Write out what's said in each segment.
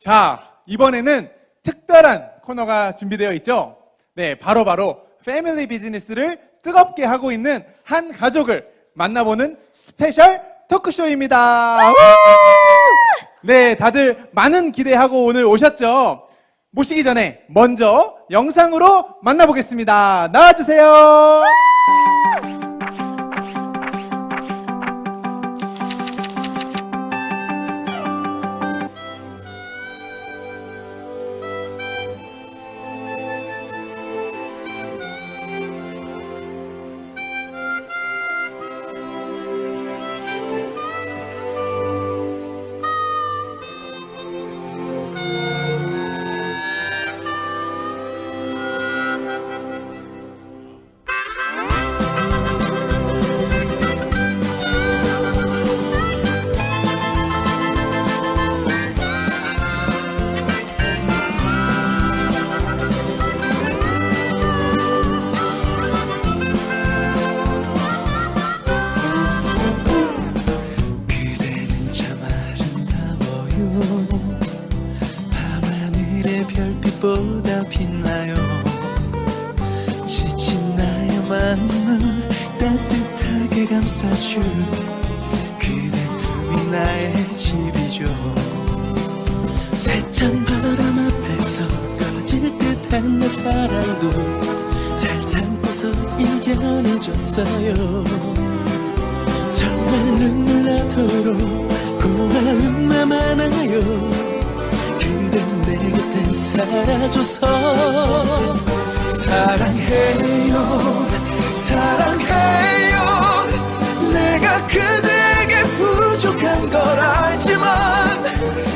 자, 이번에는 특별한 코너가 준비되어 있죠. 네, 바로 패밀리 비즈니스를 뜨겁게 하고 있는 한 가족을 만나보는 스페셜 토크쇼입니다. 네, 다들 많은 기대하고 오늘 오셨죠? 모시기 전에 먼저 영상으로 만나보겠습니다. 나와주세요. 밤하늘의 별빛보다 빛나요. 지친 나의 마음을 따뜻하게 감싸줄 그대 품이 나의 집이죠. 세찬 바람 앞에서 꺼질 듯한 내 사랑도 잘 참고서 이겨내줬어요. 정말 눈물 나도록 고마움만 많아요. 그대 내 곁에 살아줘서 사랑해요 사랑해요. 내가 그대에게 부족한 걸 알지만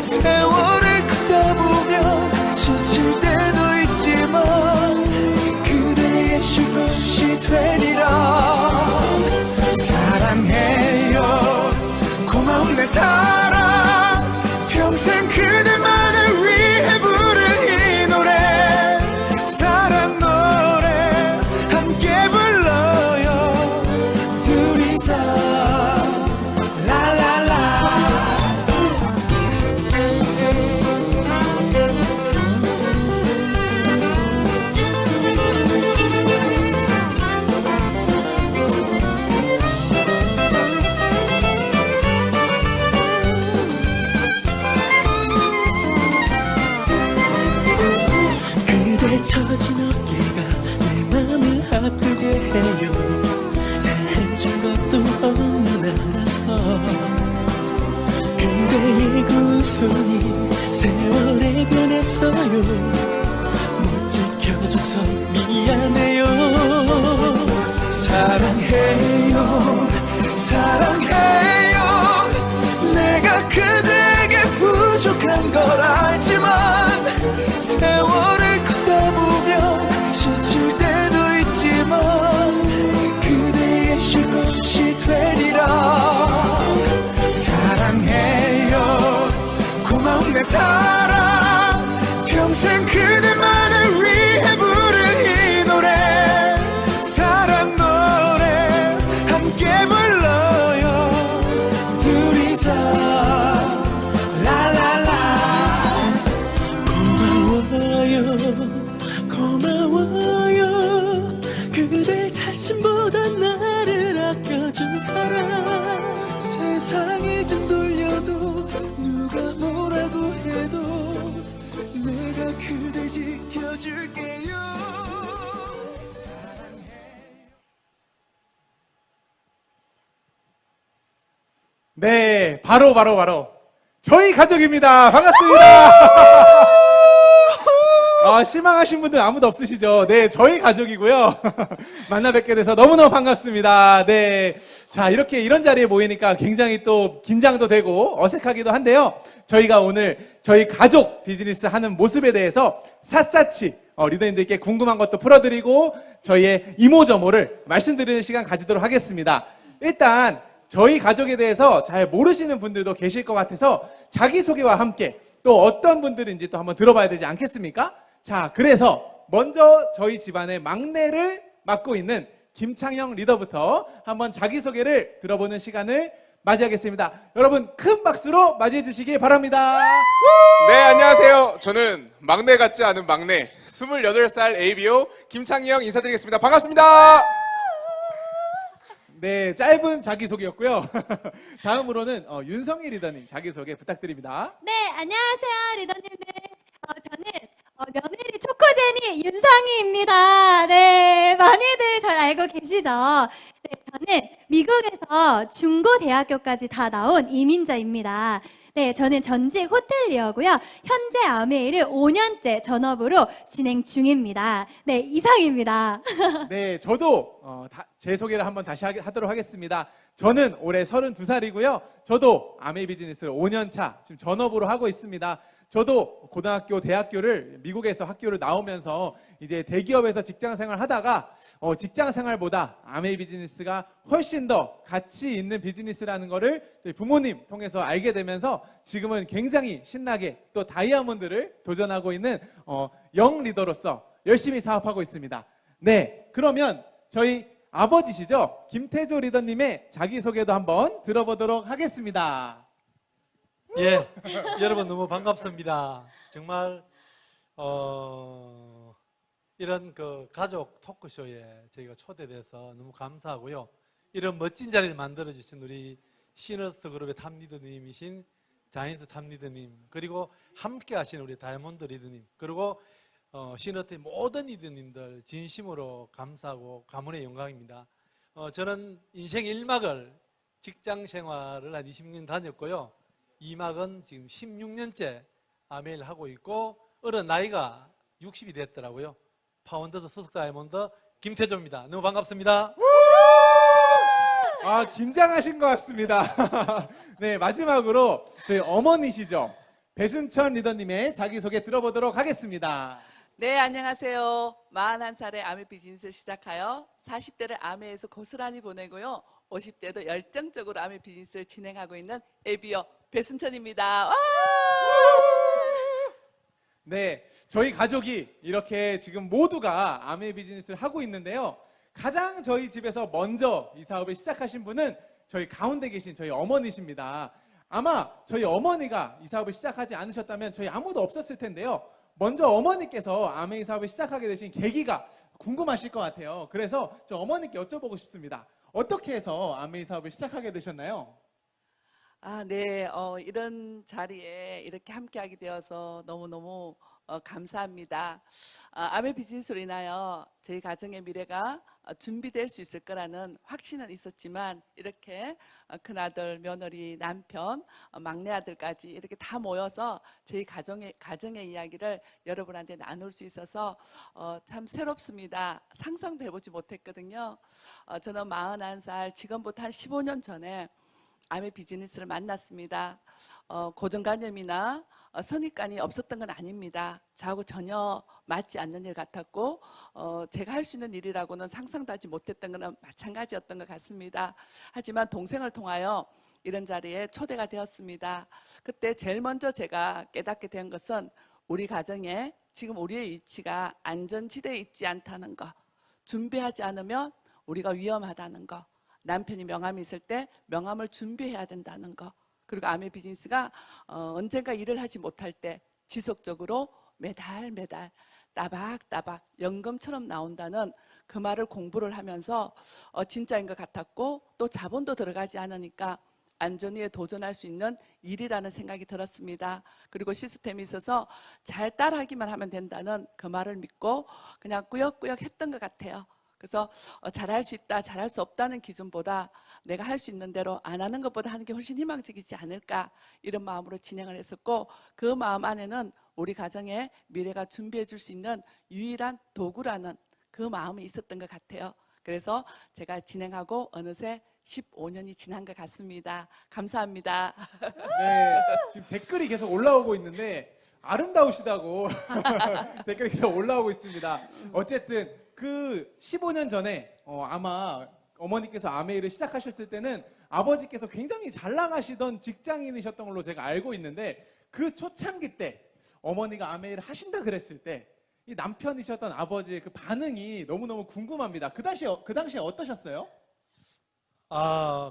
세월을 걷다 보면 지칠 때도 있지만 그대의 쉴 곳이 되리라. 사랑해요 고마운 내 사랑. 평생 그대만을 위해 부를 이 노래 사랑 노래 함께 불러요 둘이서 라라라. 처진 어깨가 내 맘을 아프게 해요. 잘해준 것도 없는 나라서 그대의 그 손이 세월에 변했어요. 못 지켜줘서 미안해요. 사랑해요 사랑해요. 내가 그대에게 부족한 걸 알지만 세월을 걷다 보면 지칠 때도 있지만 그대의 쉴 곳이 되리라. 사랑해요 고마운 내 사랑. 평생 그대만을 위해 부를 이 노래 사랑 노래 함께 불러요 둘이서 고마워요 그대 자신보다 나를 아껴준 사람. 세상이 등 돌려도 누가 뭐라고 해도 내가 그댈 지켜줄게요. 네, 바로 저희 가족입니다. 반갑습니다. 실망하신 분들 아무도 없으시죠? 네, 저희 가족이고요. 만나 뵙게 돼서 너무너무 반갑습니다. 네. 자, 이렇게 이런 자리에 모이니까 굉장히 또 긴장도 되고 어색하기도 한데요. 저희가 오늘 저희 가족 비즈니스 하는 모습에 대해서 샅샅이 리더님들께 궁금한 것도 풀어드리고 저희의 이모저모를 말씀드리는 시간 가지도록 하겠습니다. 일단 저희 가족에 대해서 잘 모르시는 분들도 계실 것 같아서 자기소개와 함께 또 어떤 분들인지 또 한번 들어봐야 되지 않겠습니까? 자, 그래서 먼저 저희 집안의 막내를 맡고 있는 김창영 리더부터 한번 자기소개를 들어보는 시간을 맞이하겠습니다. 여러분 큰 박수로 맞이해 주시기 바랍니다. 네, 안녕하세요. 저는 막내 같지 않은 막내 28살 ABO 김창영 인사드리겠습니다. 반갑습니다. 네, 짧은 자기소개였고요. 다음으로는 윤성희 리더님 자기소개 부탁드립니다. 네, 안녕하세요, 리더님들. 저는 며느리 초코제니 윤성희입니다. 네, 많이들 잘 알고 계시죠? 네, 저는 미국에서 중고대학교까지 다 나온 이민자입니다. 네, 저는 전직 호텔리어고요. 현재 아메이를 5년째 전업으로 진행 중입니다. 네, 이상입니다. 네, 저도 제 소개를 한번 다시 하도록 하겠습니다. 저는 올해 32살이고요. 저도 아메이 비즈니스를 5년 차 지금 전업으로 하고 있습니다. 저도 고등학교, 대학교를 미국에서 학교를 나오면서 이제 대기업에서 직장 생활 하다가 직장 생활보다 아메이 비즈니스가 훨씬 더 가치 있는 비즈니스라는 거를 저희 부모님 통해서 알게 되면서 지금은 굉장히 신나게 또 다이아몬드를 도전하고 있는 영 리더로서 열심히 사업하고 있습니다. 네, 그러면 저희 아버지시죠? 김태조 리더님의 자기소개도 한번 들어보도록 하겠습니다. 예, 여러분 너무 반갑습니다. 정말 이런 그 가족 토크쇼에 저희가 초대돼서 너무 감사하고요. 이런 멋진 자리를 만들어 주신 우리 시너스트 그룹의 탑 리더님이신 자인스 탑 리더님, 그리고 함께 하신 우리 다이아몬드 리더님, 그리고 시너스트의 모든 리더님들 진심으로 감사하고 가문의 영광입니다. 저는 인생 1막을 직장 생활을 한 20년 다녔고요. 2막은 지금 16년째 아메이를 하고 있고, 어른 나이가 60이 됐더라고요. 파운더스 소속 다이아몬드 김태조입니다. 너무 반갑습니다. 아, 긴장하신 것 같습니다. 네, 마지막으로 저희 어머니시죠? 배순천 리더님의 자기소개 들어보도록 하겠습니다. 네, 안녕하세요. 41살에 아메 비즈니스를 시작하여 40대를 아메에서 고스란히 보내고요. 50대도 열정적으로 아메 비즈니스를 진행하고 있는 에비어 배순천입니다. 와! 네, 저희 가족이 이렇게 지금 모두가 아메 비즈니스를 하고 있는데요. 가장 저희 집에서 먼저 이 사업을 시작하신 분은 저희 가운데 계신 저희 어머니십니다. 아마 저희 어머니가 이 사업을 시작하지 않으셨다면 저희 아무도 없었을 텐데요. 먼저 어머니께서 아메이 사업을 시작하게 되신 계기가 궁금하실 것 같아요. 그래서 저 어머니께 여쭤보고 싶습니다. 어떻게 해서 아메이 사업을 시작하게 되셨나요? 네, 이런 자리에 이렇게 함께하게 되어서 너무너무 감사합니다. 아메 비즈니스로 인하여 저희 가정의 미래가 준비될 수 있을 거라는 확신은 있었지만, 이렇게 큰아들, 며느리, 남편, 막내 아들까지 이렇게 다 모여서 저희 가정의 이야기를 여러분한테 나눌 수 있어서 참 새롭습니다. 상상도 해보지 못했거든요. 저는 41살, 지금부터 한 15년 전에 아메 비즈니스를 만났습니다. 고정관념이나 선입관이 없었던 건 아닙니다. 저하고 전혀 맞지 않는 일 같았고, 제가 할 수 있는 일이라고는 상상도 하지 못했던 것은 마찬가지였던 것 같습니다. 하지만 동생을 통하여 이런 자리에 초대가 되었습니다. 그때 제일 먼저 제가 깨닫게 된 것은 우리 가정에 지금 우리의 위치가 안전지대에 있지 않다는 것, 준비하지 않으면 우리가 위험하다는 것, 남편이 명함이 있을 때 명함을 준비해야 된다는 거, 그리고 아메 비즈니스가 언젠가 일을 하지 못할 때 지속적으로 매달 따박따박 연금처럼 나온다는 그 말을 공부를 하면서 진짜인 것 같았고, 또 자본도 들어가지 않으니까 안전위에 도전할 수 있는 일이라는 생각이 들었습니다. 그리고 시스템이 있어서 잘 따라하기만 하면 된다는 그 말을 믿고 그냥 꾸역꾸역 했던 것 같아요. 그래서 잘할 수 있다, 잘할 수 없다는 기준보다 내가 할 수 있는 대로 안 하는 것보다 하는 게 훨씬 희망적이지 않을까, 이런 마음으로 진행을 했었고, 그 마음 안에는 우리 가정의 미래가 준비해 줄 수 있는 유일한 도구라는 그 마음이 있었던 것 같아요. 그래서 제가 진행하고 어느새 15년이 지난 것 같습니다. 감사합니다. 네, 지금 댓글이 계속 올라오고 있는데 아름다우시다고 댓글이 계속 올라오고 있습니다. 어쨌든 그 15년 전에 아마 어머니께서 아메이를 시작하셨을 때는 아버지께서 굉장히 잘 나가시던 직장인이셨던 걸로 제가 알고 있는데, 그 초창기 때 어머니가 아메이를 하신다 그랬을 때 이 남편이셨던 아버지의 그 반응이 너무너무 궁금합니다. 그 당시에 어떠셨어요?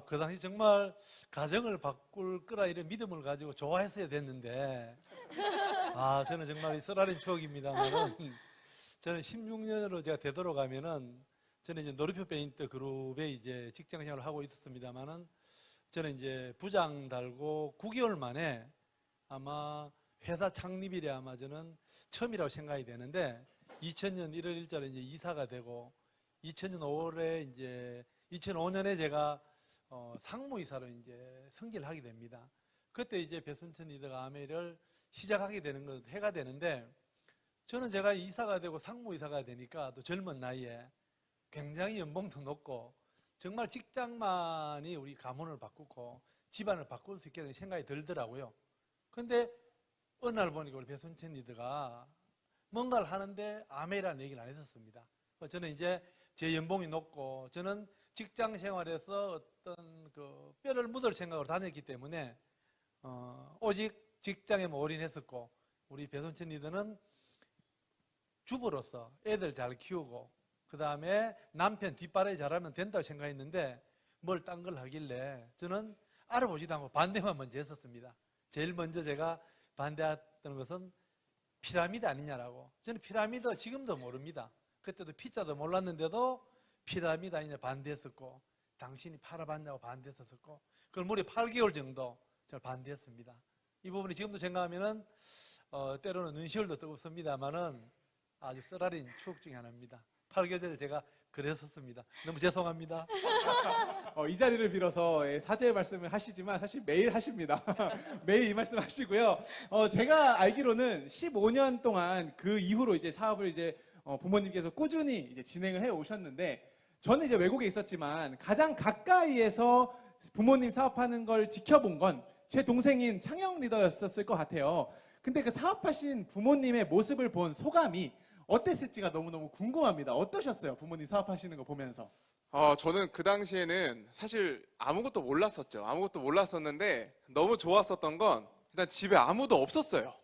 그 당시 정말 가정을 바꿀 거라 이런 믿음을 가지고 좋아했어야 됐는데, 저는 정말 이 쓰라린 추억입니다만은, 저는 16년으로 제가 되돌아가면은, 저는 이제 노르표 페인트 그룹에 이제 직장 생활을 하고 있었습니다만은, 저는 이제 부장 달고 9개월 만에 아마 회사 창립일이 아마 저는 처음이라고 생각이 되는데, 2000년 1월 1일에 이제 이사가 되고, 2000년 5월에 이제 2005년에 제가 상무이사로 이제 승진을 하게 됩니다. 그때 이제 배순천 리더가 아메이를 시작하게 되는 건 해가 되는데, 저는 제가 이사가 되고 상무이사가 되니까 또 젊은 나이에 굉장히 연봉도 높고 정말 직장만이 우리 가문을 바꾸고 집안을 바꿀 수 있게 생각이 들더라고요. 그런데 어느 날 보니까 우리 배순천 리더가 뭔가를 하는데 아메이라는 얘기를 안 했었습니다. 저는 이제 제 연봉이 높고 저는 직장 생활에서 어떤 그 뼈를 묻을 생각으로 다녔기 때문에 오직 직장에만 올인했었고, 우리 배순천 리더는 주부로서 애들 잘 키우고 그 다음에 남편 뒷바라지 잘하면 된다고 생각했는데 뭘 딴 걸 하길래 저는 알아보지도 않고 반대만 먼저 했었습니다. 제일 먼저 제가 반대했던 것은 피라미드 아니냐라고. 저는 피라미드 지금도 모릅니다. 그때도 피자도 몰랐는데도 피라미드 아니냐 반대했었고, 당신이 팔아봤냐고 반대했었고, 그걸 무려 8개월 정도 저는 반대했습니다. 이 부분이 지금도 생각하면은 때로는 눈시울도 뜨겁습니다만은 아주 쓰라린 추억 중에 하나입니다. 8개월 전에 제가 그랬었습니다. 너무 죄송합니다. 이 자리를 빌어서 사죄의 말씀을 하시지만 사실 매일 하십니다. 매일 이 말씀 하시고요. 제가 알기로는 15년 동안 그 이후로 이제 사업을 이제 부모님께서 꾸준히 이제 진행을 해 오셨는데, 저는 이제 외국에 있었지만 가장 가까이에서 부모님 사업하는 걸 지켜본 건 제 동생인 창영 리더였었을 것 같아요. 근데 그 사업하신 부모님의 모습을 본 소감이 어땠을지가 너무너무 궁금합니다. 어떠셨어요? 부모님 사업하시는 거 보면서. 저는 그 당시에는 사실 아무것도 몰랐었죠. 아무것도 몰랐었는데 너무 좋았었던 건 일단 집에 아무도 없었어요.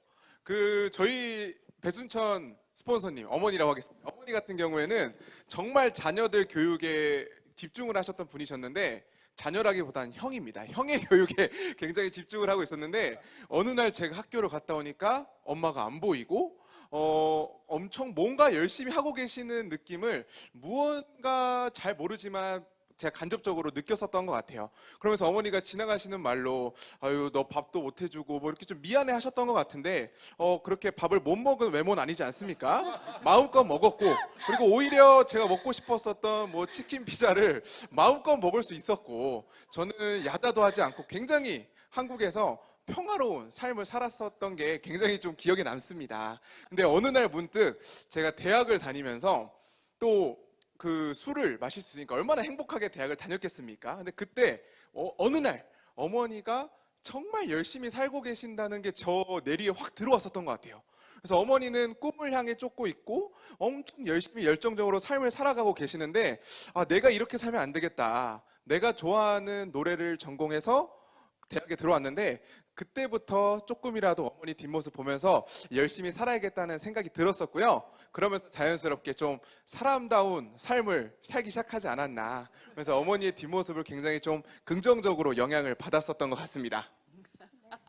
저희 배순천 스폰서님, 어머니라고 하겠습니다. 어머니 같은 경우에는 정말 자녀들 교육에 집중을 하셨던 분이셨는데, 자녀라기보다는 형입니다. 형의 교육에 굉장히 집중을 하고 있었는데, 어느 날 제가 학교를 갔다 오니까 엄마가 안 보이고 엄청 뭔가 열심히 하고 계시는 느낌을 무언가 잘 모르지만 제가 간접적으로 느꼈었던 것 같아요. 그러면서 어머니가 지나가시는 말로 아유 너 밥도 못 해주고 뭐 이렇게 좀 미안해 하셨던 것 같은데 그렇게 밥을 못 먹은 외모는 아니지 않습니까? 마음껏 먹었고, 그리고 오히려 제가 먹고 싶었었던 뭐 치킨 피자를 마음껏 먹을 수 있었고, 저는 야자도 하지 않고 굉장히 한국에서 평화로운 삶을 살았었던 게 굉장히 좀 기억에 남습니다. 근데 어느 날 문득 제가 대학을 다니면서 또 그 술을 마실 수 있으니까 얼마나 행복하게 대학을 다녔겠습니까? 근데 그때 어느 날 어머니가 정말 열심히 살고 계신다는 게 저 내리에 확 들어왔었던 것 같아요. 그래서 어머니는 꿈을 향해 쫓고 있고 엄청 열심히 열정적으로 삶을 살아가고 계시는데, 내가 이렇게 살면 안 되겠다. 내가 좋아하는 노래를 전공해서 대학에 들어왔는데, 그때부터 조금이라도 어머니 뒷모습 보면서 열심히 살아야겠다는 생각이 들었었고요. 그러면서 자연스럽게 좀 사람다운 삶을 살기 시작하지 않았나. 그래서 어머니의 뒷모습을 굉장히 좀 긍정적으로 영향을 받았었던 것 같습니다.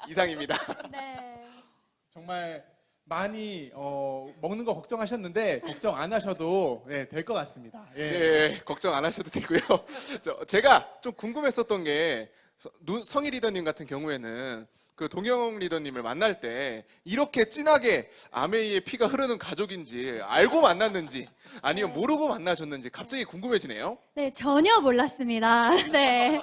이상입니다. 네. 정말 많이 먹는 거 걱정하셨는데 걱정 안 하셔도 될 것 같습니다. 예. 네, 걱정 안 하셔도 되고요. 제가 좀 궁금했었던 게, 성희 리더님 같은 경우에는 그 동영 리더님을 만날 때 이렇게 진하게 아메이의 피가 흐르는 가족인지 알고 만났는지 아니면 모르고 만나셨는지 갑자기 궁금해지네요. 네, 전혀 몰랐습니다. 네.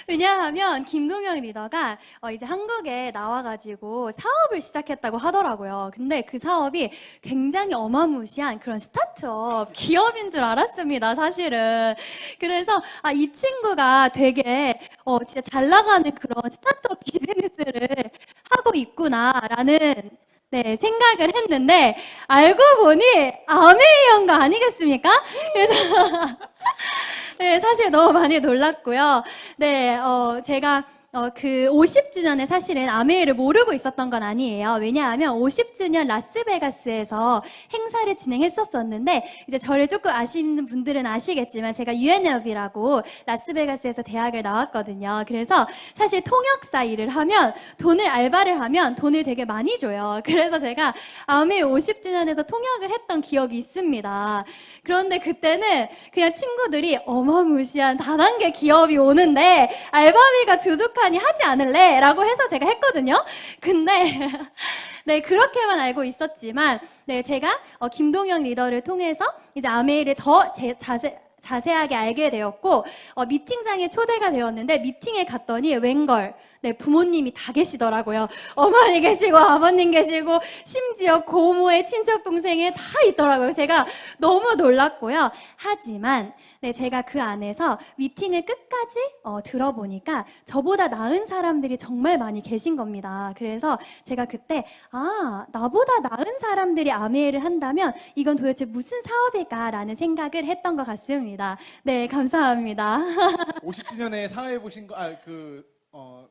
왜냐하면 김동영 리더가 이제 한국에 나와가지고 사업을 시작했다고 하더라고요. 근데 그 사업이 굉장히 어마무시한 그런 스타트업 기업인 줄 알았습니다, 사실은. 그래서 이 친구가 되게 진짜 잘 나가는 그런 스타트업 비즈니스를 하고 있구나라는 생각을 했는데, 알고 보니 아메이언 거 아니겠습니까? 그래서 네, 사실 너무 많이 놀랐고요. 네, 제가 그 50주년에 사실은 아메이를 모르고 있었던 건 아니에요. 왜냐하면 50주년 라스베가스에서 행사를 진행했었었는데, 이제 저를 조금 아시는 분들은 아시겠지만 제가 UNLV라고 라스베가스에서 대학을 나왔거든요. 그래서 사실 통역사 일을 하면 알바를 하면 돈을 되게 많이 줘요. 그래서 제가 아메이 50주년에서 통역을 했던 기억이 있습니다. 그런데 그때는 그냥 친구들이 어마무시한 다단계 기업이 오는데 알바비가 두둑하니 하지 않을래? 라고 해서 제가 했거든요. 근데 네, 그렇게만 알고 있었지만 네, 제가 김동영 리더를 통해서 이제 아메이를 더 자세하게 알게 되었고, 미팅장에 초대가 되었는데 미팅에 갔더니 웬걸 네, 부모님이 다 계시더라고요. 어머니 계시고 아버님 계시고 심지어 고모의 친척 동생에 다 있더라고요. 제가 너무 놀랐고요. 하지만 네, 제가 그 안에서 미팅을 끝까지 들어보니까 저보다 나은 사람들이 정말 많이 계신 겁니다. 그래서 제가 그때 나보다 나은 사람들이 아메이를 한다면 이건 도대체 무슨 사업일까라는 생각을 했던 것 같습니다. 네, 감사합니다. 50주년에 사회 보신 거,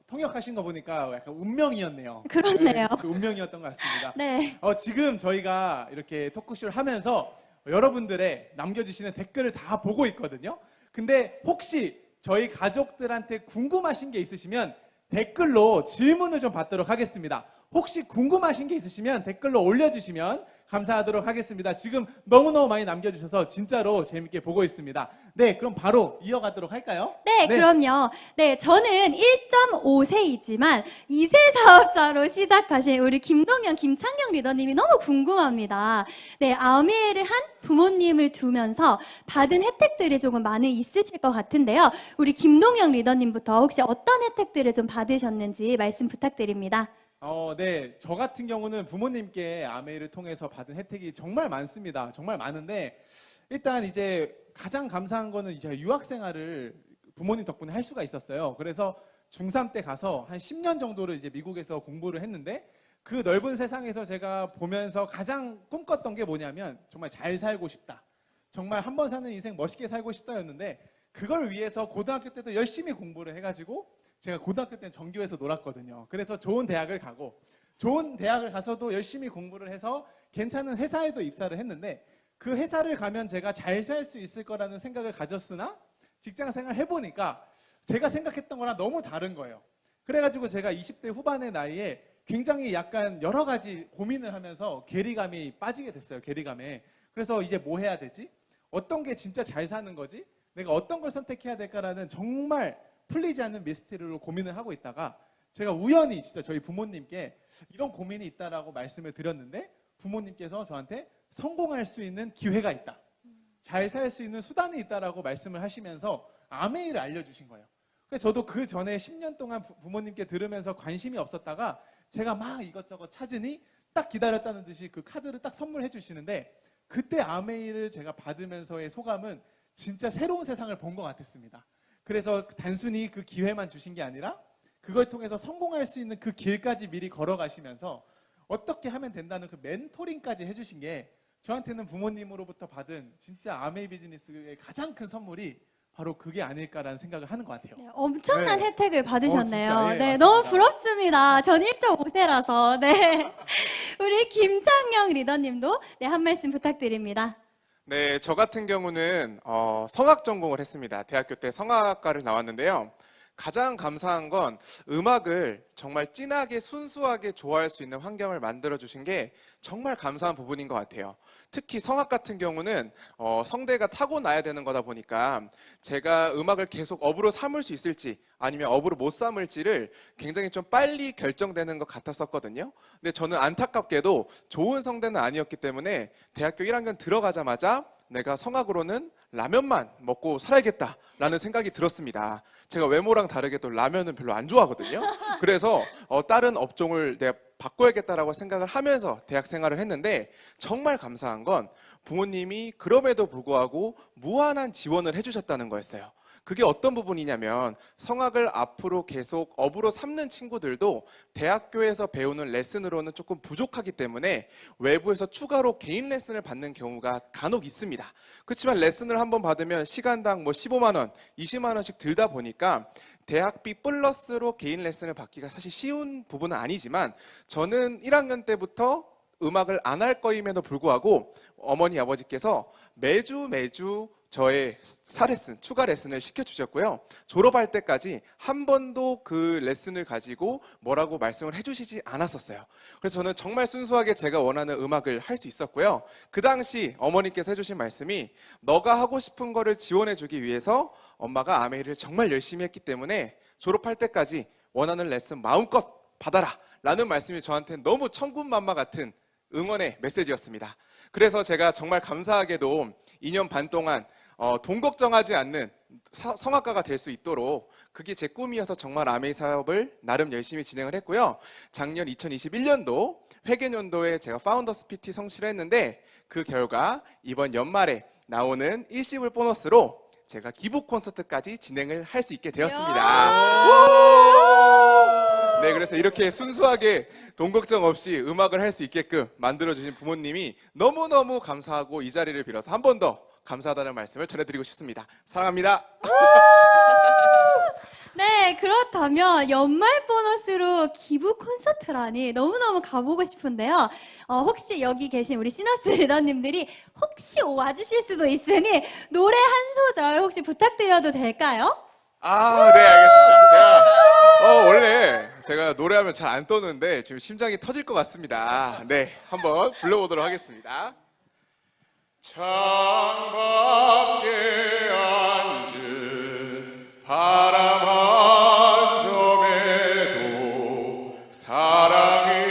통역하신 거 보니까 약간 운명이었네요. 그렇네요. 그 운명이었던 것 같습니다. 네. 지금 저희가 이렇게 토크쇼를 하면서 여러분들의 남겨주시는 댓글을 다 보고 있거든요. 근데 혹시 저희 가족들한테 궁금하신 게 있으시면 댓글로 질문을 좀 받도록 하겠습니다. 혹시 궁금하신 게 있으시면 댓글로 올려주시면 감사하도록 하겠습니다. 지금 너무너무 많이 남겨주셔서 진짜로 재밌게 보고 있습니다. 네, 그럼 바로 이어가도록 할까요? 네, 그럼요. 네, 저는 1.5세이지만 2세 사업자로 시작하신 우리 김동영, 김창경 리더님이 너무 궁금합니다. 네, 아메이를 한 부모님을 두면서 받은 혜택들이 조금 많이 있으실 것 같은데요. 우리 김동영 리더님부터 혹시 어떤 혜택들을 좀 받으셨는지 말씀 부탁드립니다. 네. 저 같은 경우는 부모님께 아메이를 통해서 받은 혜택이 정말 많습니다. 정말 많은데, 일단 이제 가장 감사한 거는 제가 유학 생활을 부모님 덕분에 할 수가 있었어요. 그래서 중3 때 가서 한 10년 정도를 이제 미국에서 공부를 했는데, 그 넓은 세상에서 제가 보면서 가장 꿈꿨던 게 뭐냐면, 정말 잘 살고 싶다. 정말 한 번 사는 인생 멋있게 살고 싶다였는데, 그걸 위해서 고등학교 때도 열심히 공부를 해가지고, 제가 고등학교 때는 전교에서 놀았거든요. 그래서 좋은 대학을 가고, 좋은 대학을 가서도 열심히 공부를 해서 괜찮은 회사에도 입사를 했는데, 그 회사를 가면 제가 잘 살 수 있을 거라는 생각을 가졌으나 직장 생활 해보니까 제가 생각했던 거랑 너무 다른 거예요. 그래가지고 제가 20대 후반의 나이에 굉장히 약간 여러 가지 고민을 하면서 괴리감이 빠지게 됐어요. 괴리감에. 그래서 이제 뭐 해야 되지? 어떤 게 진짜 잘 사는 거지? 내가 어떤 걸 선택해야 될까라는 정말 풀리지 않는 미스테리로 고민을 하고 있다가 제가 우연히 진짜 저희 부모님께 이런 고민이 있다라고 말씀을 드렸는데, 부모님께서 저한테 성공할 수 있는 기회가 있다, 잘 살 수 있는 수단이 있다라고 말씀을 하시면서 아메이를 알려주신 거예요. 그래서 저도 그 전에 10년 동안 부모님께 들으면서 관심이 없었다가 제가 막 이것저것 찾으니 딱 기다렸다는 듯이 그 카드를 딱 선물해 주시는데, 그때 아메이를 제가 받으면서의 소감은 진짜 새로운 세상을 본 것 같았습니다. 그래서 단순히 그 기회만 주신 게 아니라 그걸 통해서 성공할 수 있는 그 길까지 미리 걸어가시면서 어떻게 하면 된다는 그 멘토링까지 해주신 게 저한테는 부모님으로부터 받은 진짜 아메이 비즈니스의 가장 큰 선물이 바로 그게 아닐까라는 생각을 하는 것 같아요. 네, 엄청난 네. 혜택을 받으셨네요. 진짜, 예, 네, 맞습니다. 너무 부럽습니다. 전 1.5세라서. 네. 우리 김창경 리더님도 네, 한 말씀 부탁드립니다. 네, 저 같은 경우는 성악 전공을 했습니다. 대학교 때 성악과를 나왔는데요. 가장 감사한 건 음악을 정말 진하게 순수하게 좋아할 수 있는 환경을 만들어주신 게 정말 감사한 부분인 것 같아요. 특히 성악 같은 경우는 성대가 타고나야 되는 거다 보니까 제가 음악을 계속 업으로 삼을 수 있을지 아니면 업으로 못 삼을지를 굉장히 좀 빨리 결정되는 것 같았었거든요. 근데 저는 안타깝게도 좋은 성대는 아니었기 때문에 대학교 1학년 들어가자마자 내가 성악으로는 라면만 먹고 살아야겠다라는 생각이 들었습니다. 제가 외모랑 다르게 또 라면은 별로 안 좋아하거든요. 그래서 다른 업종을 내가 바꿔야겠다라고 생각을 하면서 대학 생활을 했는데, 정말 감사한 건 부모님이 그럼에도 불구하고 무한한 지원을 해주셨다는 거였어요. 그게 어떤 부분이냐면 성악을 앞으로 계속 업으로 삼는 친구들도 대학교에서 배우는 레슨으로는 조금 부족하기 때문에 외부에서 추가로 개인 레슨을 받는 경우가 간혹 있습니다. 그렇지만 레슨을 한번 받으면 시간당 뭐 15만 원, 20만 원씩 들다 보니까 대학비 플러스로 개인 레슨을 받기가 사실 쉬운 부분은 아니지만 저는 1학년 때부터 음악을 안 할 거임에도 불구하고 어머니 아버지께서 매주 저의 사레슨, 추가 레슨을 시켜주셨고요. 졸업할 때까지 한 번도 그 레슨을 가지고 뭐라고 말씀을 해주시지 않았었어요. 그래서 저는 정말 순수하게 제가 원하는 음악을 할 수 있었고요. 그 당시 어머니께서 해주신 말씀이 너가 하고 싶은 거를 지원해주기 위해서 엄마가 아메이를 정말 열심히 했기 때문에 졸업할 때까지 원하는 레슨 마음껏 받아라 라는 말씀이 저한테는 너무 천군만마 같은 응원의 메시지였습니다. 그래서 제가 정말 감사하게도 2년 반 동안 돈 걱정하지 않는 성악가가 될 수 있도록 그게 제 꿈이어서 정말 아메이 사업을 나름 열심히 진행을 했고요. 작년 2021년도 회계년도에 제가 파운더스 PT 성취를 했는데 그 결과 이번 연말에 나오는 일시불 보너스로 제가 기부 콘서트까지 진행을 할 수 있게 되었습니다. 네, 그래서 이렇게 순수하게 돈 걱정 없이 음악을 할 수 있게끔 만들어주신 부모님이 너무너무 감사하고 이 자리를 빌어서 한 번 더 감사하다는 말씀을 전해드리고 싶습니다. 사랑합니다. 네, 그렇다면 연말 보너스로 기부 콘서트라니 너무너무 가보고 싶은데요. 혹시 여기 계신 우리 시너스 리더님들이 혹시 와주실 수도 있으니 노래 한 소절 혹시 부탁드려도 될까요? 네, 알겠습니다. 원래 제가 노래하면 잘 안 떠는데 지금 심장이 터질 것 같습니다. 네, 한번 불러보도록 하겠습니다. 창밖에 앉은 바람 한 점에도 사랑이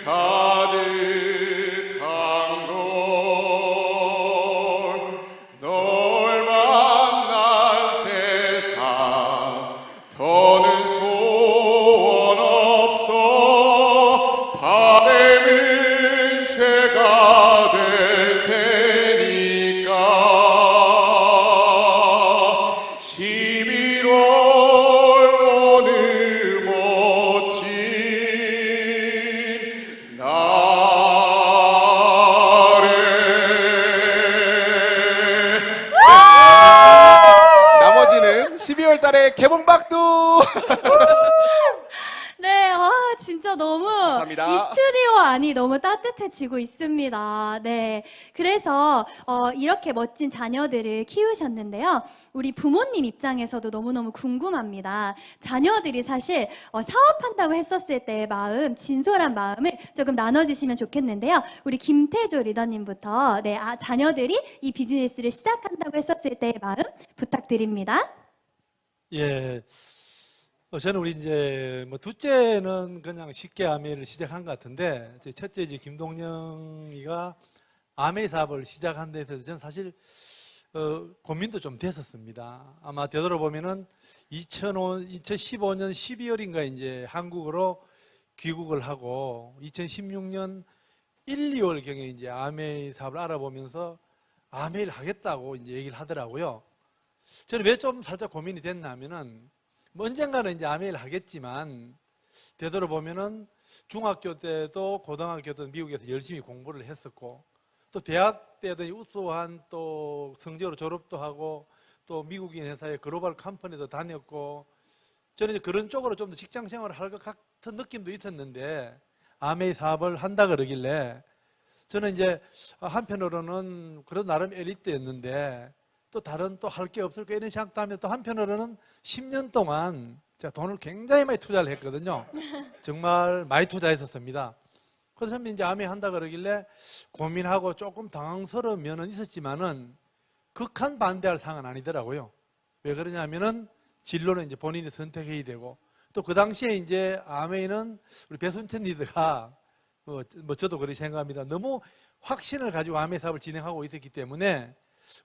가득한 걸 널 만난 세상 더는 소원 없어 바람은 죄가 될 테니까 11월 오늘 멋진 날에 나머지는 12월 달에 개봉박두 네, 진짜 너무 감사합니다. 이 스튜디오 안이 너무 따뜻해지고 있습니다. 네, 그래서 이렇게 멋진 자녀들을 키우셨는데요. 우리 부모님 입장에서도 너무너무 궁금합니다. 자녀들이 사실 사업한다고 했었을 때의 마음, 진솔한 마음을 조금 나눠주시면 좋겠는데요. 우리 김태조 리더님부터 자녀들이 이 비즈니스를 시작한다고 했었을 때의 마음 부탁드립니다. 예. 저는 우리 이제 뭐 둘째는 그냥 쉽게 아메이를 시작한 것 같은데 제 첫째 이제 김동영이가 아메이 사업을 시작한 데 있어서 저는 사실 고민도 좀 됐었습니다. 아마 되돌아보면은 2015년 12월인가 이제 한국으로 귀국을 하고 2016년 1, 2월 경에 이제 아메이 사업을 알아보면서 아메이를 하겠다고 이제 얘기를 하더라고요. 저는 왜 좀 살짝 고민이 됐냐면은 뭐 언젠가는 이제 아메이를 하겠지만 되돌아보면은 중학교 때도 고등학교 때도 미국에서 열심히 공부를 했었고 또 대학 때도 우수한 또 성적으로 졸업도 하고 또 미국인 회사의 글로벌 컴퍼니도 다녔고 저는 이제 그런 쪽으로 좀 더 직장 생활을 할 것 같은 느낌도 있었는데 아메이 사업을 한다 그러길래 저는 이제 한편으로는 그런 나름 엘리트였는데 또 다른 또 할 게 없을까 이런 생각도 하면 또 한편으로는 10년 동안 제가 돈을 굉장히 많이 투자를 했거든요. 정말 많이 투자했었습니다. 그래서 이제 아메이 한다 그러길래 고민하고 조금 당황스러운 면은 있었지만은 극한 반대할 상황은 아니더라고요. 왜 그러냐면은 진로는 이제 본인이 선택해야 되고 또 그 당시에 이제 아메이는 우리 배순천 리더가 뭐 저도 그렇게 생각합니다. 너무 확신을 가지고 아메이 사업을 진행하고 있었기 때문에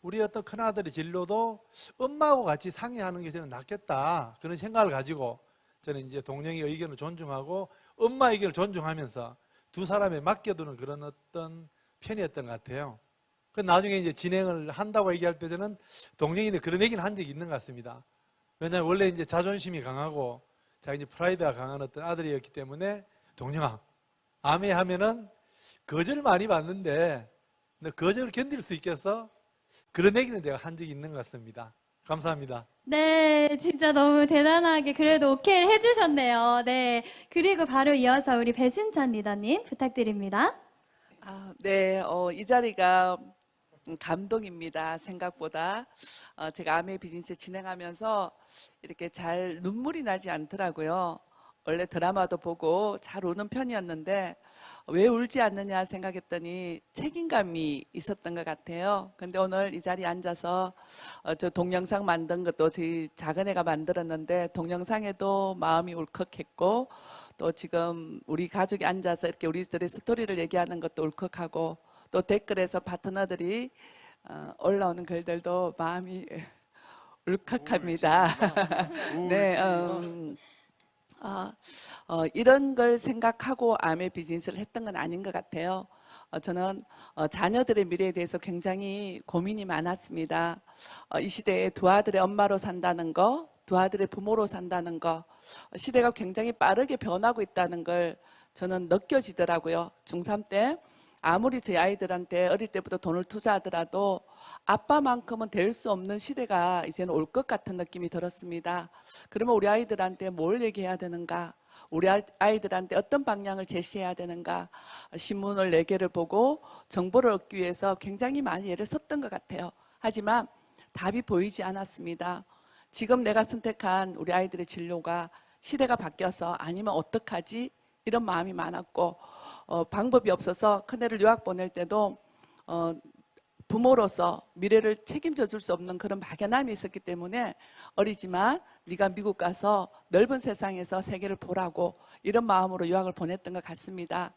우리 어떤 큰아들의 진로도 엄마하고 같이 상의하는 게 저는 낫겠다 그런 생각을 가지고 저는 이제 동영의 의견을 존중하고 엄마 의견을 존중하면서 두 사람에 맡겨두는 그런 어떤 편이었던 것 같아요. 그 나중에 이제 진행을 한다고 얘기할 때 저는 동영이한테 그런 얘기는 한 적이 있는 것 같습니다. 왜냐하면 원래 이제 자존심이 강하고 자기 이제 프라이드가 강한 어떤 아들이었기 때문에 동영아, 아메 하면은 거절 많이 받는데 너 거절을 견딜 수 있겠어? 그런 얘기는 제가 한 적이 있는 것 같습니다. 감사합니다. 네, 진짜 너무 대단하게 그래도 오케이를 해주셨네요. 네, 그리고 바로 이어서 우리 배순찬 리더님 부탁드립니다. 네, 이 자리가 감동입니다. 생각보다 제가 아메 비즈니스 진행하면서 이렇게 잘 눈물이 나지 않더라고요. 원래 드라마도 보고 잘 우는 편이었는데 왜 울지 않느냐 생각했더니 책임감이 있었던 것 같아요. 근데 오늘 이 자리에 앉아서 저 동영상 만든 것도 저희 작은애가 만들었는데 동영상에도 마음이 울컥했고 또 지금 우리 가족이 앉아서 이렇게 우리들의 스토리를 얘기하는 것도 울컥하고 또 댓글에서 파트너들이 올라오는 글들도 마음이 울컥합니다. 네, 이런 걸 생각하고 아메 비즈니스를 했던 건 아닌 것 같아요. 저는 자녀들의 미래에 대해서 굉장히 고민이 많았습니다. 이 시대에 두 아들의 엄마로 산다는 거, 두 아들의 부모로 산다는 거, 시대가 굉장히 빠르게 변하고 있다는 걸 저는 느껴지더라고요. 중3 때 아무리 제 아이들한테 어릴 때부터 돈을 투자하더라도 아빠만큼은 될 수 없는 시대가 이제는 올 것 같은 느낌이 들었습니다. 그러면 우리 아이들한테 뭘 얘기해야 되는가? 우리 아이들한테 어떤 방향을 제시해야 되는가? 신문을 4개를 보고 정보를 얻기 위해서 굉장히 많이 애를 썼던 것 같아요. 하지만 답이 보이지 않았습니다. 지금 내가 선택한 우리 아이들의 진로가 시대가 바뀌어서 아니면 어떡하지? 이런 마음이 많았고 방법이 없어서 큰애를 유학 보낼 때도 부모로서 미래를 책임져 줄 수 없는 그런 막연함이 있었기 때문에 어리지만 네가 미국 가서 넓은 세상에서 세계를 보라고 이런 마음으로 유학을 보냈던 것 같습니다.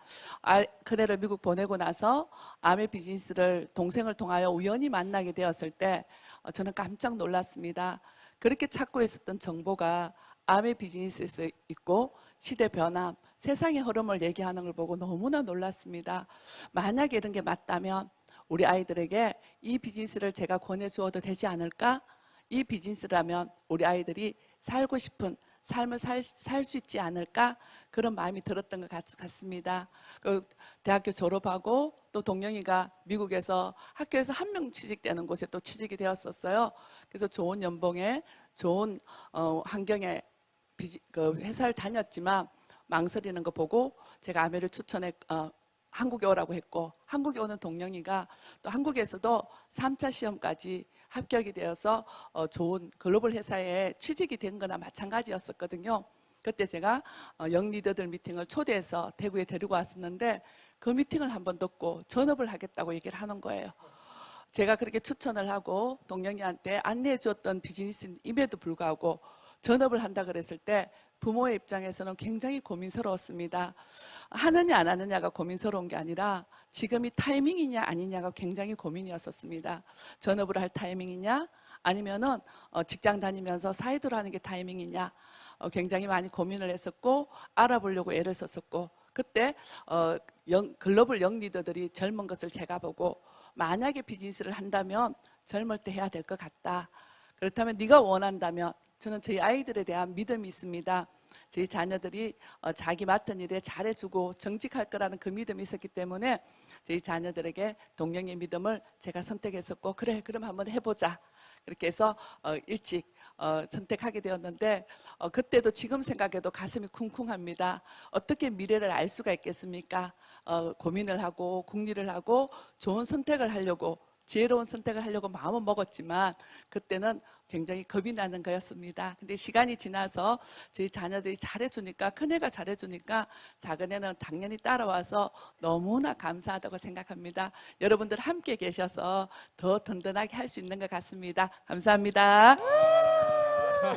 큰애를 미국 보내고 나서 아메 비즈니스를 동생을 통하여 우연히 만나게 되었을 때 저는 깜짝 놀랐습니다. 그렇게 찾고 있었던 정보가 아메 비즈니스에서 있고 시대 변함, 세상의 흐름을 얘기하는 걸 보고 너무나 놀랐습니다. 만약에 이런 게 맞다면 우리 아이들에게 이 비즈니스를 제가 권해주어도 되지 않을까? 이 비즈니스라면 우리 아이들이 살고 싶은 삶을 살 수 있지 않을까? 그런 마음이 들었던 것 같습니다. 대학교 졸업하고 또 동영이가 미국에서 학교에서 한 명 취직되는 곳에 또 취직이 되었었어요. 그래서 좋은 연봉에 좋은 환경에 회사를 다녔지만 망설이는 거 보고 제가 아메를 추천해 한국에 오라고 했고 한국에 오는 동영이가 또 한국에서도 3차 시험까지 합격이 되어서 좋은 글로벌 회사에 취직이 된 거나 마찬가지였었거든요. 그때 제가 영리더들 미팅을 초대해서 대구에 데리고 왔었는데 그 미팅을 한번 듣고 전업을 하겠다고 얘기를 하는 거예요. 제가 그렇게 추천을 하고 동영이한테 안내해 주었던 비즈니스임에도 불구하고 전업을 한다 그랬을 때 부모의 입장에서는 굉장히 고민스러웠습니다. 하느냐 안 하느냐가 고민스러운 게 아니라 지금이 타이밍이냐 아니냐가 굉장히 고민이었었습니다. 전업을 할 타이밍이냐 아니면은 직장 다니면서 사이드로 하는 게 타이밍이냐 굉장히 많이 고민을 했었고 알아보려고 애를 썼었고 그때 글로벌 영리더들이 젊은 것을 제가 보고 만약에 비즈니스를 한다면 젊을 때 해야 될 것 같다. 그렇다면 네가 원한다면 저는 저희 아이들에 대한 믿음이 있습니다. 저희 자녀들이 자기 맡은 일에 잘해주고 정직할 거라는 그 믿음이 있었기 때문에 저희 자녀들에게 동영의 믿음을 제가 선택했었고 그래 그럼 한번 해보자. 그렇게 해서 일찍 선택하게 되었는데 그때도 지금 생각해도 가슴이 쿵쿵합니다. 어떻게 미래를 알 수가 있겠습니까? 고민을 하고 궁리를 하고 좋은 선택을 하려고 지혜로운 선택을 하려고 마음은 먹었지만 그때는 굉장히 겁이 나는 거였습니다. 근데 시간이 지나서 저희 자녀들이 잘해주니까 큰애가 잘해주니까 작은애는 당연히 따라와서 너무나 감사하다고 생각합니다. 여러분들 함께 계셔서 더 든든하게 할 수 있는 것 같습니다. 감사합니다.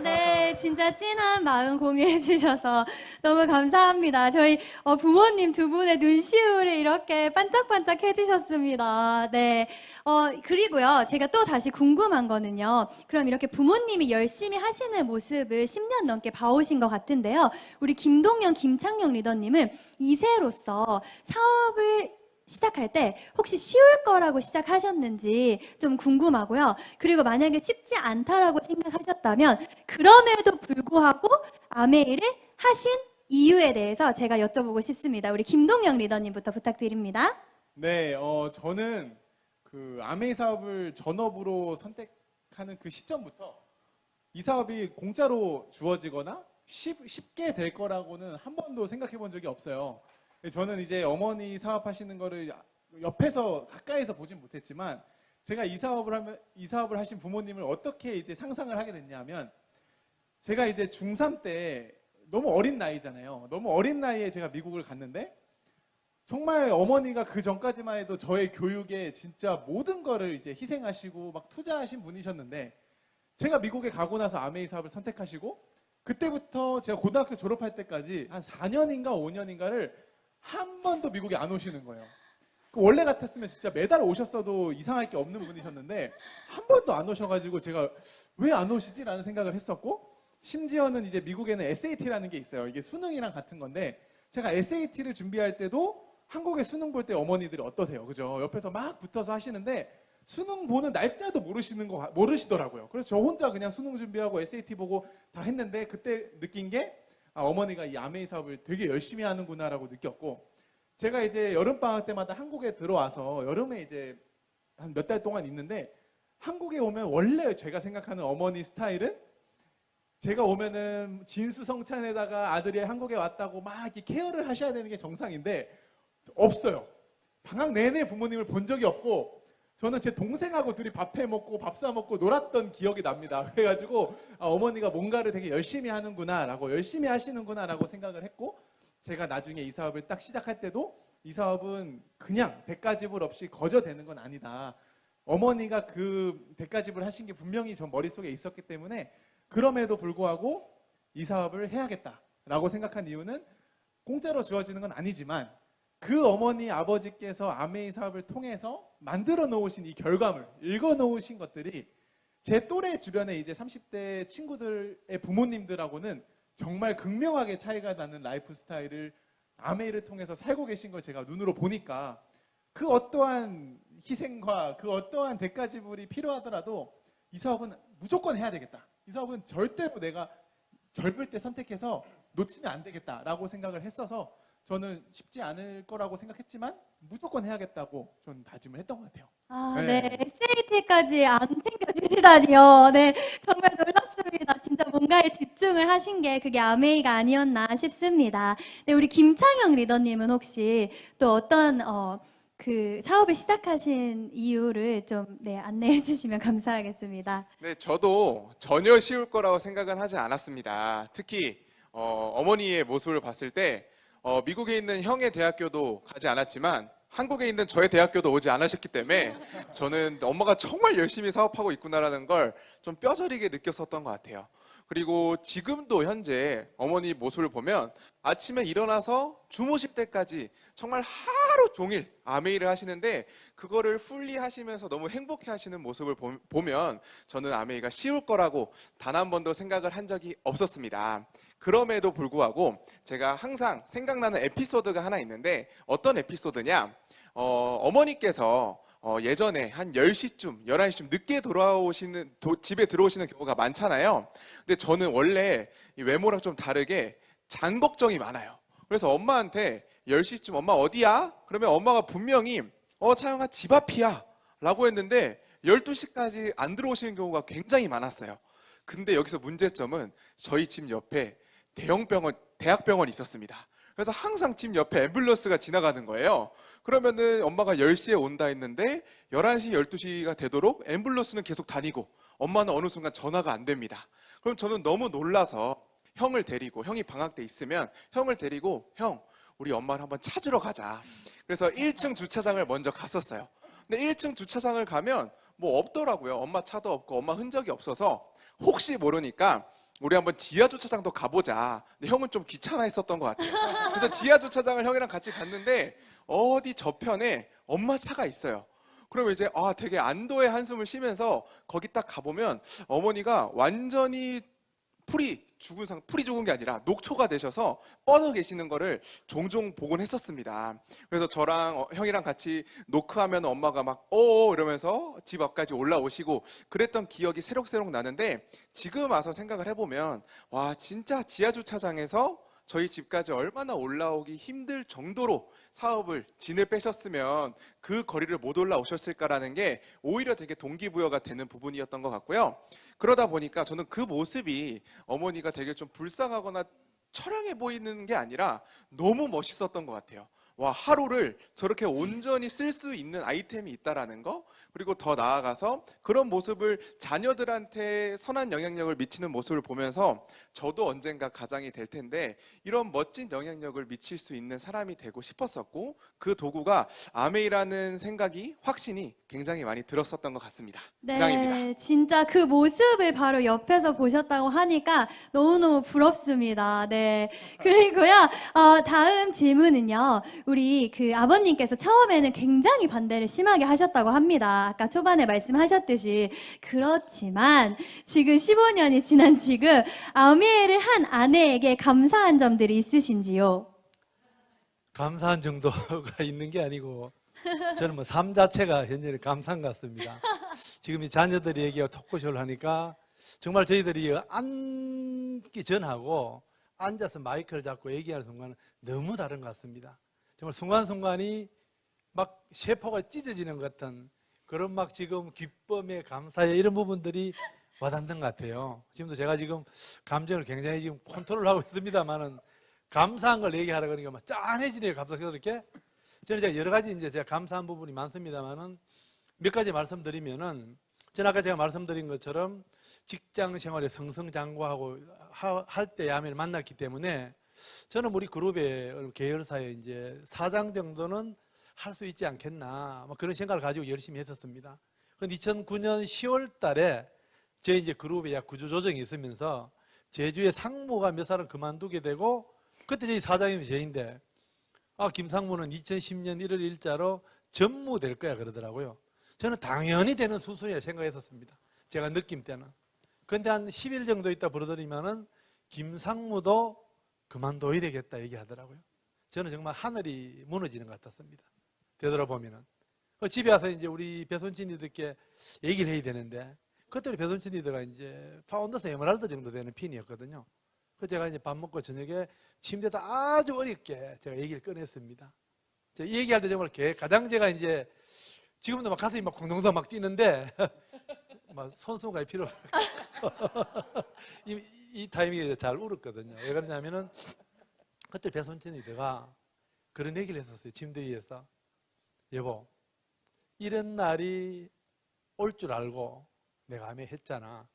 네, 진짜 찐한 마음 공유해 주셔서 너무 감사합니다. 저희 부모님 두 분의 눈시울이 이렇게 반짝반짝 해지셨습니다. 네, 그리고요, 제가 또 다시 궁금한 거는요. 그럼 이렇게 부모님이 열심히 하시는 모습을 10년 넘게 봐오신 것 같은데요. 우리 김동영, 김창영 리더님은 2세로서 사업을 시작할 때 혹시 쉬울 거라고 시작하셨는지 좀 궁금하고요. 그리고 만약에 쉽지 않다라고 생각하셨다면 그럼에도 불구하고 아메이를 하신 이유에 대해서 제가 여쭤보고 싶습니다. 우리 김동영 리더님부터 부탁드립니다. 네, 저는 그 아메이 사업을 전업으로 선택하는 그 시점부터 이 사업이 공짜로 주어지거나 쉽게 될 거라고는 한 번도 생각해 본 적이 없어요. 저는 이제 어머니 사업하시는 거를 옆에서 가까이서 보진 못했지만 제가 이 사업을 하신 부모님을 어떻게 이제 상상을 하게 됐냐면 제가 이제 중3 때 너무 어린 나이잖아요. 너무 어린 나이에 제가 미국을 갔는데 정말 어머니가 그 전까지만 해도 저의 교육에 진짜 모든 거를 이제 희생하시고 막 투자하신 분이셨는데 제가 미국에 가고 나서 아메이 사업을 선택하시고 그때부터 제가 고등학교 졸업할 때까지 한 4년인가 5년인가를 한 번도 미국에 안 오시는 거예요. 원래 같았으면 진짜 매달 오셨어도 이상할 게 없는 분이셨는데 한 번도 안 오셔가지고 제가 왜 안 오시지라는 생각을 했었고 심지어는 이제 미국에는 SAT라는 게 있어요. 이게 수능이랑 같은 건데 제가 SAT를 준비할 때도 한국에 수능 볼 때 어머니들이 어떠세요? 그죠? 옆에서 막 붙어서 하시는데 수능 보는 날짜도 모르시더라고요. 그래서 저 혼자 그냥 수능 준비하고 SAT 보고 다 했는데 그때 느낀 게 어머니가 이 아메이 사업을 되게 열심히 하는구나라고 느꼈고 제가 이제 여름방학 때마다 한국에 들어와서 여름에 이제 한 몇 달 동안 있는데 한국에 오면 원래 제가 생각하는 어머니 스타일은 제가 오면은 진수성찬에다가 아들이 한국에 왔다고 막 이렇게 케어를 하셔야 되는 게 정상인데 없어요. 방학 내내 부모님을 본 적이 없고 저는 제 동생하고 둘이 밥 해 먹고 밥 사 먹고 놀았던 기억이 납니다. 그래가지고 어머니가 뭔가를 되게 열심히 하는구나라고 열심히 하시는구나라고 생각을 했고 제가 나중에 이 사업을 딱 시작할 때도 이 사업은 그냥 대가지불 없이 거저되는 건 아니다. 어머니가 그 대가지불 하신 게 분명히 저 머릿속에 있었기 때문에 그럼에도 불구하고 이 사업을 해야겠다라고 생각한 이유는 공짜로 주어지는 건 아니지만 그 어머니 아버지께서 아메이 사업을 통해서 만들어 놓으신 이 결과물, 읽어 놓으신 것들이 제 또래 주변에 이제 30대 친구들의 부모님들하고는 정말 극명하게 차이가 나는 라이프 스타일을 아메이를 통해서 살고 계신 걸 제가 눈으로 보니까 그 어떠한 희생과 그 어떠한 대가지불이 필요하더라도 이 사업은 무조건 해야 되겠다. 이 사업은 절대로 내가 젊을 때 선택해서 놓치면 안 되겠다라고 생각을 했어서 저는 쉽지 않을 거라고 생각했지만 무조건 해야겠다고 저는 다짐을 했던 것 같아요. 아, 네. 네. SAT까지 안 챙겨주시다니요. 네. 정말 놀랐습니다. 진짜 뭔가에 집중을 하신 게 그게 아메이가 아니었나 싶습니다. 네, 우리 김창영 리더님은 혹시 또 어떤, 그 사업을 시작하신 이유를 좀, 네, 안내해 주시면 감사하겠습니다. 네, 저도 전혀 쉬울 거라고 생각은 하지 않았습니다. 특히 어머니의 모습을 봤을 때 미국에 있는 형의 대학교도 가지 않았지만 한국에 있는 저의 대학교도 오지 않으셨기 때문에 저는 엄마가 정말 열심히 사업하고 있구나라는 걸 좀 뼈저리게 느꼈었던 것 같아요. 그리고 지금도 현재 어머니 모습을 보면 아침에 일어나서 주무실 때까지 정말 하루 종일 아메이를 하시는데 그거를 풀리 하시면서 너무 행복해 하시는 모습을 보면 저는 아메이가 쉬울 거라고 단 한 번도 생각을 한 적이 없었습니다. 그럼에도 불구하고 제가 항상 생각나는 에피소드가 하나 있는데 어떤 에피소드냐? 어머니께서 예전에 한 10시쯤, 11시쯤 늦게 집에 들어오시는 경우가 많잖아요. 근데 저는 원래 이 외모랑 좀 다르게 장 걱정이 많아요. 그래서 엄마한테 10시쯤 엄마 어디야? 그러면 엄마가 분명히 차영아 집 앞이야 라고 했는데 12시까지 안 들어오시는 경우가 굉장히 많았어요. 근데 여기서 문제점은 저희 집 옆에 대학병원이 있었습니다. 그래서 항상 집 옆에 앰뷸런스가 지나가는 거예요. 그러면은 엄마가 10시에 온다 했는데 11시, 12시가 되도록 앰뷸런스는 계속 다니고 엄마는 어느 순간 전화가 안 됩니다. 그럼 저는 너무 놀라서 형을 데리고, 형이 방학 때 있으면 형을 데리고 형, 우리 엄마를 한번 찾으러 가자. 그래서 1층 주차장을 먼저 갔었어요. 근데 1층 주차장을 가면 뭐 없더라고요. 엄마 차도 없고 엄마 흔적이 없어서 혹시 모르니까 우리 한번 지하 주차장도 가보자. 근데 형은 좀 귀찮아 했었던 것 같아요. 그래서 지하 주차장을 형이랑 같이 갔는데 어디 저편에 엄마 차가 있어요. 그러면 이제 되게 안도의 한숨을 쉬면서 거기 딱 가보면 어머니가 완전히 풀이 죽은 게 아니라 녹초가 되셔서 뻗어 계시는 거를 종종 보곤 했었습니다. 그래서 저랑 형이랑 같이 노크하면 엄마가 막 이러면서 집 앞까지 올라오시고 그랬던 기억이 새록새록 나는데, 지금 와서 생각을 해보면 와, 진짜 지하 주차장에서 저희 집까지 얼마나 올라오기 힘들 정도로 사업을 진을 빼셨으면 그 거리를 못 올라오셨을까라는 게 오히려 되게 동기부여가 되는 부분이었던 것 같고요. 그러다 보니까 저는 그 모습이 어머니가 되게 좀 불쌍하거나 처량해 보이는 게 아니라 너무 멋있었던 것 같아요. 와, 하루를 저렇게 온전히 쓸 수 있는 아이템이 있다라는 거, 그리고 더 나아가서 그런 모습을 자녀들한테 선한 영향력을 미치는 모습을 보면서 저도 언젠가 가장이 될 텐데 이런 멋진 영향력을 미칠 수 있는 사람이 되고 싶었었고, 그 도구가 아메이라는 생각이, 확신이 굉장히 많이 들었었던 것 같습니다. 이상입니다. 네, 진짜 그 모습을 바로 옆에서 보셨다고 하니까 너무너무 부럽습니다. 네. 그리고요, 다음 질문은요, 우리 그 아버님께서 처음에는 굉장히 반대를 심하게 하셨다고 합니다. 아까 초반에 말씀하셨듯이. 그렇지만 지금 15년이 지난 지금 아메이를 한 아내에게 감사한 점들이 있으신지요? 감사한 정도가 있는 게 아니고 저는 뭐 삶 자체가 현재는 감사한 것 같습니다. 지금 이 자녀들이 얘기하고 토크쇼를 하니까 정말 저희들이 앉기 전하고 앉아서 마이크를 잡고 얘기하는 순간은 너무 다른 것 같습니다. 정말 순간순간이 막 세포가 찢어지는 것 같은 그런 막 지금 기쁨에 감사에 이런 부분들이 와닿는 것 같아요. 지금도 제가 지금 감정을 굉장히 지금 컨트롤하고 있습니다만은 감사한 걸 얘기하라 그러니까 막 짠해지네요. 갑자기 이렇게. 저는 제가 여러 가지 이제 제가 감사한 부분이 많습니다만은 몇 가지 말씀드리면은, 저는 아까 제가 말씀드린 것처럼 직장 생활에 승승장구하고 할 때 아멘을 만났기 때문에 저는 우리 그룹의 계열사에 이제 사장 정도는 할 수 있지 않겠나, 뭐 그런 생각을 가지고 열심히 했었습니다. 그런데 2009년 10월 달에 제 이제 그룹에 약 구조조정이 있으면서 제주의 상무가 몇 사람 그만두게 되고, 그때 저희 사장님이 제인데, 김상무는 2010년 1월 1일자로 전무될 거야 그러더라고요. 저는 당연히 되는 수순이라 생각했었습니다. 제가 느낌 때는. 그런데 한 10일 정도 있다 부르더니만은 김상무도 그만둬야 되겠다 얘기하더라고요. 저는 정말 하늘이 무너지는 것 같았습니다. 되돌아보면은. 집에 와서 이제 우리 배손진 리더께 얘기를 해야 되는데, 그때 우리 배손진 리더가 이제 파운더스 에메랄드 정도 되는 핀이었거든요. 그래서 제가 이제 밥 먹고 저녁에 침대에서 아주 어렵게 제가 얘기를 꺼냈습니다. 제가 이 얘기할 때 정말 가장 제가 이제 지금도 막 가슴이 막 콩동동 막 뛰는데 막 손수건이 필요 없어요. 이 타이밍에 잘 울었거든요. 왜 그러냐면은 그때 배손진 리더가 그런 얘기를 했었어요. 침대 위에서. 여보, 이런 날이 올 줄 알고 내가 아메 했잖아.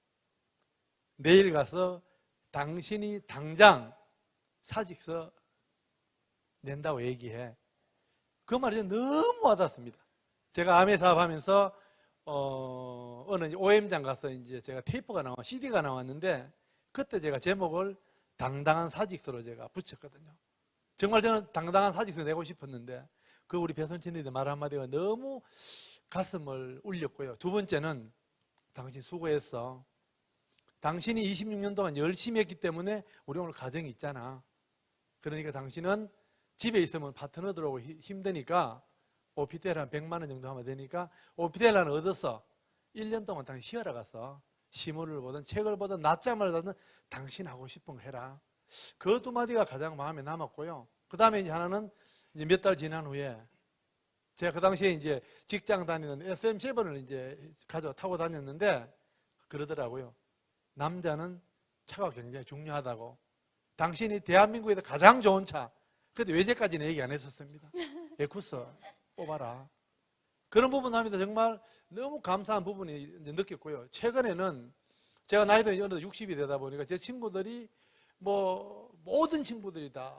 내일 가서 당신이 당장 사직서 낸다고 얘기해. 그 말이 너무 와닿습니다. 제가 아메 사업하면서 어느 OM장 가서 이제 제가 테이프가 나와 CD가 나왔는데, 그때 제가 제목을 당당한 사직서로 제가 붙였거든요. 정말 저는 당당한 사직서 내고 싶었는데 그 우리 배선친님의 말 한마디가 너무 가슴을 울렸고요. 두 번째는 당신 수고했어. 당신이 26년 동안 열심히 했기 때문에 우리 오늘 가정이 있잖아. 그러니까 당신은 집에 있으면 파트너 들어오고 힘드니까 오피텔 한 100만 원 정도 하면 되니까 오피텔 하나 얻었어. 1년 동안 당신 쉬어라 갔어. 시문을 보든 책을 보든 낮잠을 자든 당신 하고 싶은 거 해라. 그 두 마디가 가장 마음에 남았고요. 그 다음에 이제 하나는 이제 몇 달 지난 후에 제가 그 당시에 이제 직장 다니는 SM7을 이제 타고 다녔는데 그러더라고요. 남자는 차가 굉장히 중요하다고. 당신이 대한민국에서 가장 좋은 차. 근데 외제까지는 얘기 안 했었습니다. 에쿠스 뽑아라. 그런 부분 합니다. 정말 너무 감사한 부분이 느꼈고요. 최근에는 제가 나이도 어느 60이 되다 보니까 제 친구들이 뭐 모든 친구들이 다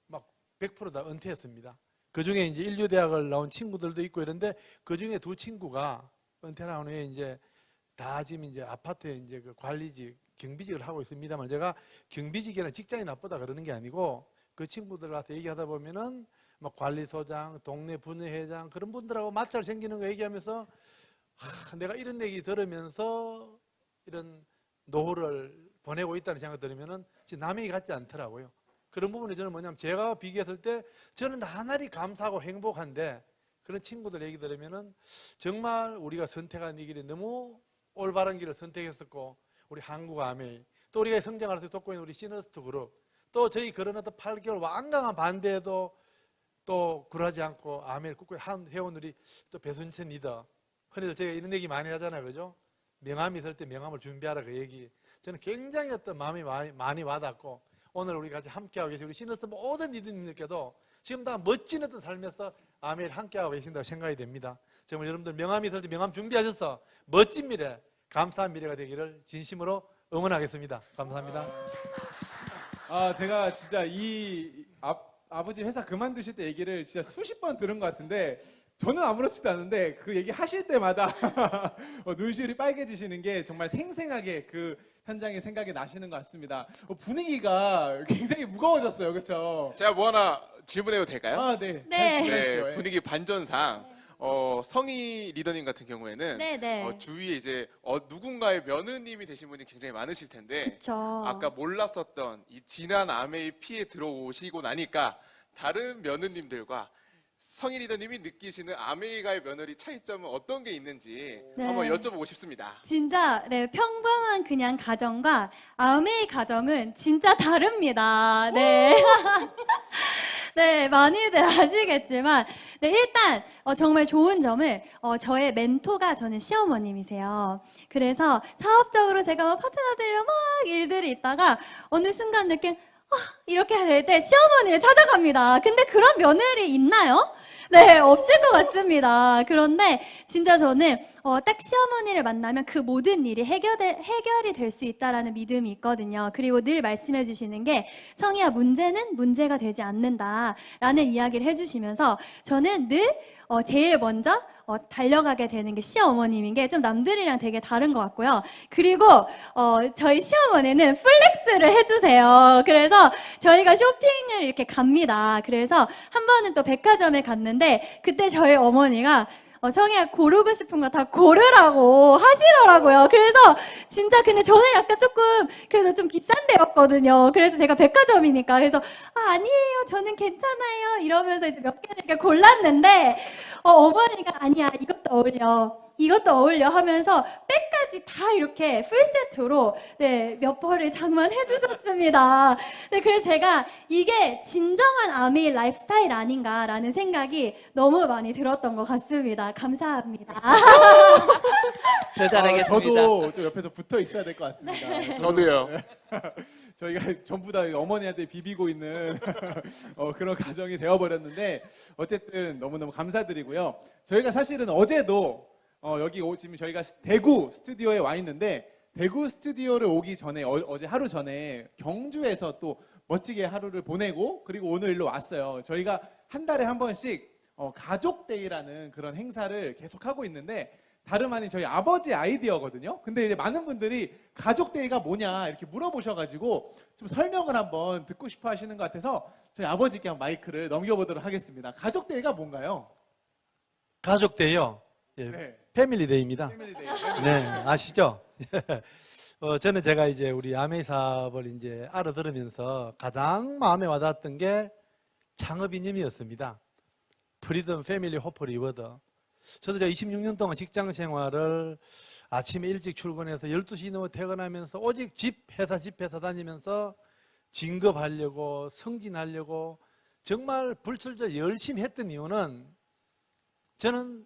막 100% 다 은퇴했습니다. 그 중에 이제 인류대학을 나온 친구들도 있고 이런데 그 중에 두 친구가 은퇴 나온 후에 이제 다 지금 이제 아파트에 이제 그 관리직, 경비직을 하고 있습니다만, 제가 경비직이나 직장이 나쁘다 그러는 게 아니고 그 친구들 와서 얘기하다 보면은 막 관리소장, 동네 분회회장 그런 분들하고 마찰 생기는 거 얘기하면서 내가 이런 얘기 들으면서 이런 노후를 보내고 있다는 생각이 들으면은 남에게 같지 않더라고요. 그런 부분이 저는 뭐냐면 제가 비교했을 때 저는 나날이 감사하고 행복한데 그런 친구들 얘기 들으면은 정말 우리가 선택한 이 길이 너무 올바른 길을 선택했었고 우리 한국 아메이 또 우리가 성장할 수 돕고 있는 우리 시너스트 그룹 또 저희 결혼했던 8개월 완강한 반대에도 또 굴하지 않고 아메이를 꿋꿋이 해온 우리 또 배순천 리더 흔히들 제가 이런 얘기 많이 하잖아요. 그죠? 명함이 있을 때 명함을 준비하라 그 얘기 저는 굉장히 어떤 마음이 많이 와닿고 오늘 우리 같이 함께하고 계신 우리 시너스 모든 리더님들께도 지금 다 멋진 어떤 삶에서 아메이를 함께하고 계신다고 생각이 됩니다. 정말 여러분들 명함이 있을 때 명함 준비하셔서 멋진 미래 감사한 미래가 되기를 진심으로 응원하겠습니다. 감사합니다. 제가 진짜 아버지 회사 그만두실 때 얘기를 진짜 수십 번 들은 것 같은데 저는 아무렇지도 않은데 그 얘기 하실 때마다 눈시울이 빨개지시는 게 정말 생생하게 그 현장의 생각이 나시는 것 같습니다. 분위기가 굉장히 무거워졌어요. 그렇죠? 제가 뭐 하나 질문해도 될까요? 네. 네. 네, 분위기 반전상 성희 리더님 같은 경우에는 네네. 주위에 이제 누군가의 며느님이 되신 분이 굉장히 많으실 텐데 그쵸. 아까 몰랐었던 이 지난 아메이 피해 들어오시고 나니까 다른 며느님들과 성희 리더님이 느끼시는 아메이가의 며느리 차이점은 어떤 게 있는지 네. 한번 여쭤보고 싶습니다. 진짜 네, 평범한 그냥 가정과 아메이 가정은 진짜 다릅니다. 네. 네, 많이들 아시겠지만 네, 일단 정말 좋은 점은 저의 멘토가 저는 시어머님이세요. 그래서 사업적으로 제가 막 파트너들이랑 막 일들이 있다가 어느 순간 느낀 이렇게 될 때 시어머니를 찾아갑니다. 근데 그런 며느리 있나요? 네, 없을 것 같습니다. 그런데 진짜 저는 딱 시어머니를 만나면 그 모든 일이 해결이 될 수 있다라는 믿음이 있거든요. 그리고 늘 말씀해 주시는 게 성희야 문제는 문제가 되지 않는다라는 이야기를 해주시면서 저는 늘 제일 먼저 달려가게 되는 게 시어머님인 게 좀 남들이랑 되게 다른 것 같고요. 그리고 저희 시어머니는 플렉스를 해주세요. 그래서 저희가 쇼핑을 이렇게 갑니다. 그래서 한 번은 또 백화점에 갔는데 그때 저희 어머니가 성희야 고르고 싶은 거 다 고르라고 하시더라고요. 그래서 진짜 근데 저는 약간 조금 그래서 좀 비싼 데였거든요. 그래서 제가 백화점이니까 그래서 아니에요 저는 괜찮아요 이러면서 이제 몇 개를 이렇게 골랐는데 어머니가 아니야 이것도 어울려 하면서 백까지 다 이렇게 풀세트로 네, 몇 벌을 장만해 주셨습니다. 네, 그래서 제가 이게 진정한 아미 라이프스타일 아닌가라는 생각이 너무 많이 들었던 것 같습니다. 감사합니다. 더 잘하겠습니다. 저도 좀 옆에서 붙어 있어야 될 것 같습니다. 저도요. 저희가 전부 다 어머니한테 비비고 있는 그런 가정이 되어버렸는데 어쨌든 너무너무 감사드리고요. 저희가 사실은 어제도 여기 지금 저희가 대구 스튜디오에 와 있는데 대구 스튜디오를 오기 전에 어제 하루 전에 경주에서 또 멋지게 하루를 보내고 그리고 오늘 일로 왔어요. 저희가 한 달에 한 번씩 가족데이라는 그런 행사를 계속하고 있는데 다름 아닌 저희 아버지 아이디어거든요. 근데 이제 많은 분들이 가족데이가 뭐냐 이렇게 물어보셔가지고 좀 설명을 한번 듣고 싶어 하시는 것 같아서 저희 아버지께 한번 마이크를 넘겨보도록 하겠습니다. 가족데이가 뭔가요? 가족데이요. 예, 네. 패밀리데이입니다. 패밀리데이. 네, 아시죠? 저는 제가 이제 우리 아메이 사업을 이제 알아들으면서 가장 마음에 와닿았던 게 창업 이념이었습니다. 프리덤 패밀리 호프 리워드. 저도 제가 26년 동안 직장 생활을 아침에 일찍 출근해서 12시 넘어 퇴근하면서 오직 집 회사 다니면서 진급하려고 승진하려고 정말 불철저 열심히 했던 이유는 저는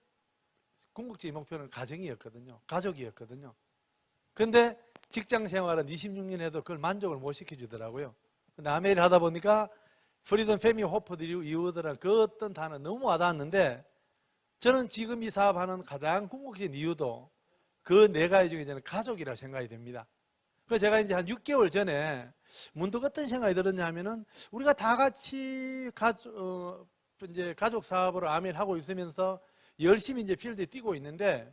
궁극적인 목표는 가정이었거든요. 가족이었거든요. 그런데 직장 생활은 26년 해도 그걸 만족을 못 시켜주더라고요. 근데 아메이를 하다 보니까 프리덤 패밀리 호프 리워드라는 그 어떤 단어 너무 와닿았는데 저는 지금 이 사업하는 가장 궁극적인 이유도 그 네 가지 중에 저는 가족이라고 생각이 됩니다. 그래서 제가 이제 한 6개월 전에 문득 어떤 생각이 들었냐 하면은 우리가 다 같이 가족 사업으로 아메이를 하고 있으면서 열심히 이제 필드에 뛰고 있는데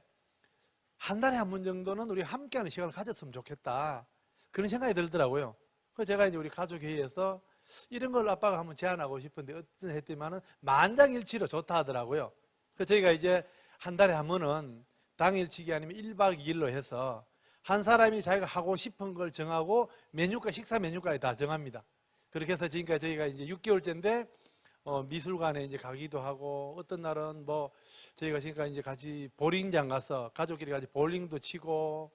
한 달에 한 번 정도는 우리 함께하는 시간을 가졌으면 좋겠다. 그런 생각이 들더라고요. 그래서 제가 이제 우리 가족회의에서 이런 걸 아빠가 한번 제안하고 싶은데 어떤 했더니만은 만장일치로 좋다 하더라고요. 그래서 저희가 이제 한 달에 한 번은 당일치기 아니면 1박 2일로 해서 한 사람이 자기가 하고 싶은 걸 정하고 메뉴까 식사 메뉴까지 다 정합니다. 그렇게 해서 지금까지 저희가 이제 6개월째인데 미술관에 이제 가기도 하고 어떤 날은 뭐 저희가 지금까지 이제 같이 볼링장 가서 가족끼리 같이 볼링도 치고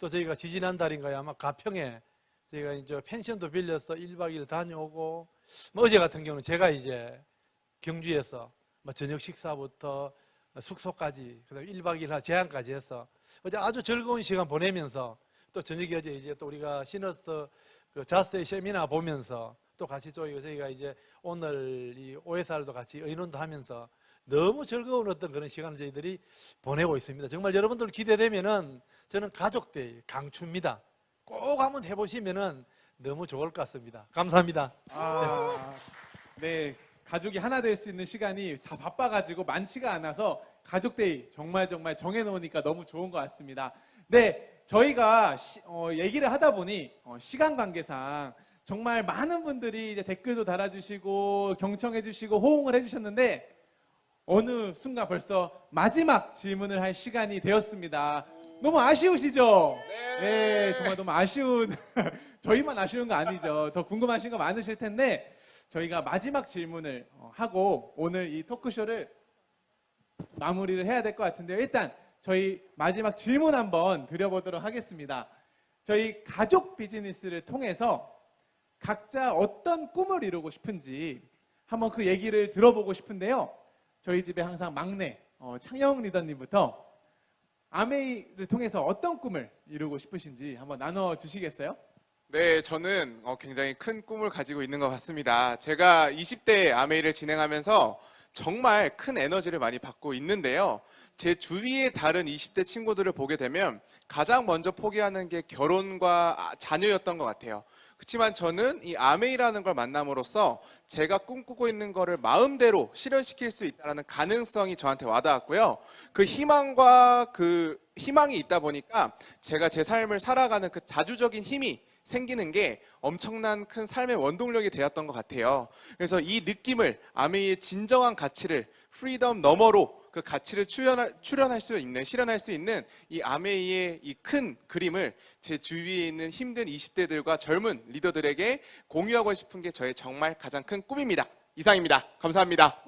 또 저희가 지지난달인가요 아마 가평에 저희가 이제 펜션도 빌려서 1박 2일 다녀오고 뭐 어제 같은 경우는 제가 이제 경주에서 뭐 저녁 식사부터 숙소까지 그다음 1박 2일 제한까지 해서 어제 아주 즐거운 시간 보내면서 또 저녁에 어제 이제 또 우리가 시너스 그 자스의 세미나 보면서 또 같이 저희가 이제 오늘 이 OSR도 같이 의논도 하면서 너무 즐거운 어떤 그런 시간을 저희들이 보내고 있습니다. 정말 여러분들 기대되면은 저는 가족데이 강추입니다. 꼭 한번 해보시면은 너무 좋을 것 같습니다. 감사합니다. 네. 가족이 하나 될 수 있는 시간이 다 바빠가지고 많지가 않아서 가족데이 정말 정해놓으니까 너무 좋은 것 같습니다. 네, 저희가 얘기를 하다 보니 시간 관계상 정말 많은 분들이 이제 댓글도 달아주시고 경청해주시고 호응을 해주셨는데 어느 순간 벌써 마지막 질문을 할 시간이 되었습니다. 너무 아쉬우시죠? 네, 정말 너무 아쉬운 저희만 아쉬운 거 아니죠. 더 궁금하신 거 많으실 텐데 저희가 마지막 질문을 하고 오늘 이 토크쇼를 마무리를 해야 될 것 같은데요. 일단 저희 마지막 질문 한번 드려보도록 하겠습니다. 저희 가족 비즈니스를 통해서 각자 어떤 꿈을 이루고 싶은지 한번 그 얘기를 들어보고 싶은데요. 저희 집에 항상 막내 창영 리더님부터 아메이를 통해서 어떤 꿈을 이루고 싶으신지 한번 나눠주시겠어요? 네, 저는 굉장히 큰 꿈을 가지고 있는 것 같습니다. 제가 20대 아메이를 진행하면서 정말 큰 에너지를 많이 받고 있는데요. 제 주위의 다른 20대 친구들을 보게 되면 가장 먼저 포기하는 게 결혼과 자녀였던 것 같아요. 그렇지만 저는 이 아메이라는 걸 만남으로써 제가 꿈꾸고 있는 거를 마음대로 실현시킬 수 있다는 가능성이 저한테 와닿았고요. 그 희망이 있다 보니까 제가 제 삶을 살아가는 그 자주적인 힘이 생기는 게 엄청난 큰 삶의 원동력이 되었던 것 같아요. 그래서 이 느낌을 아메이의 진정한 가치를 프리덤 너머로 그 가치를 실현할 수 있는 이 아메이의 이 큰 그림을 제 주위에 있는 힘든 20대들과 젊은 리더들에게 공유하고 싶은 게 저의 정말 가장 큰 꿈입니다. 이상입니다. 감사합니다.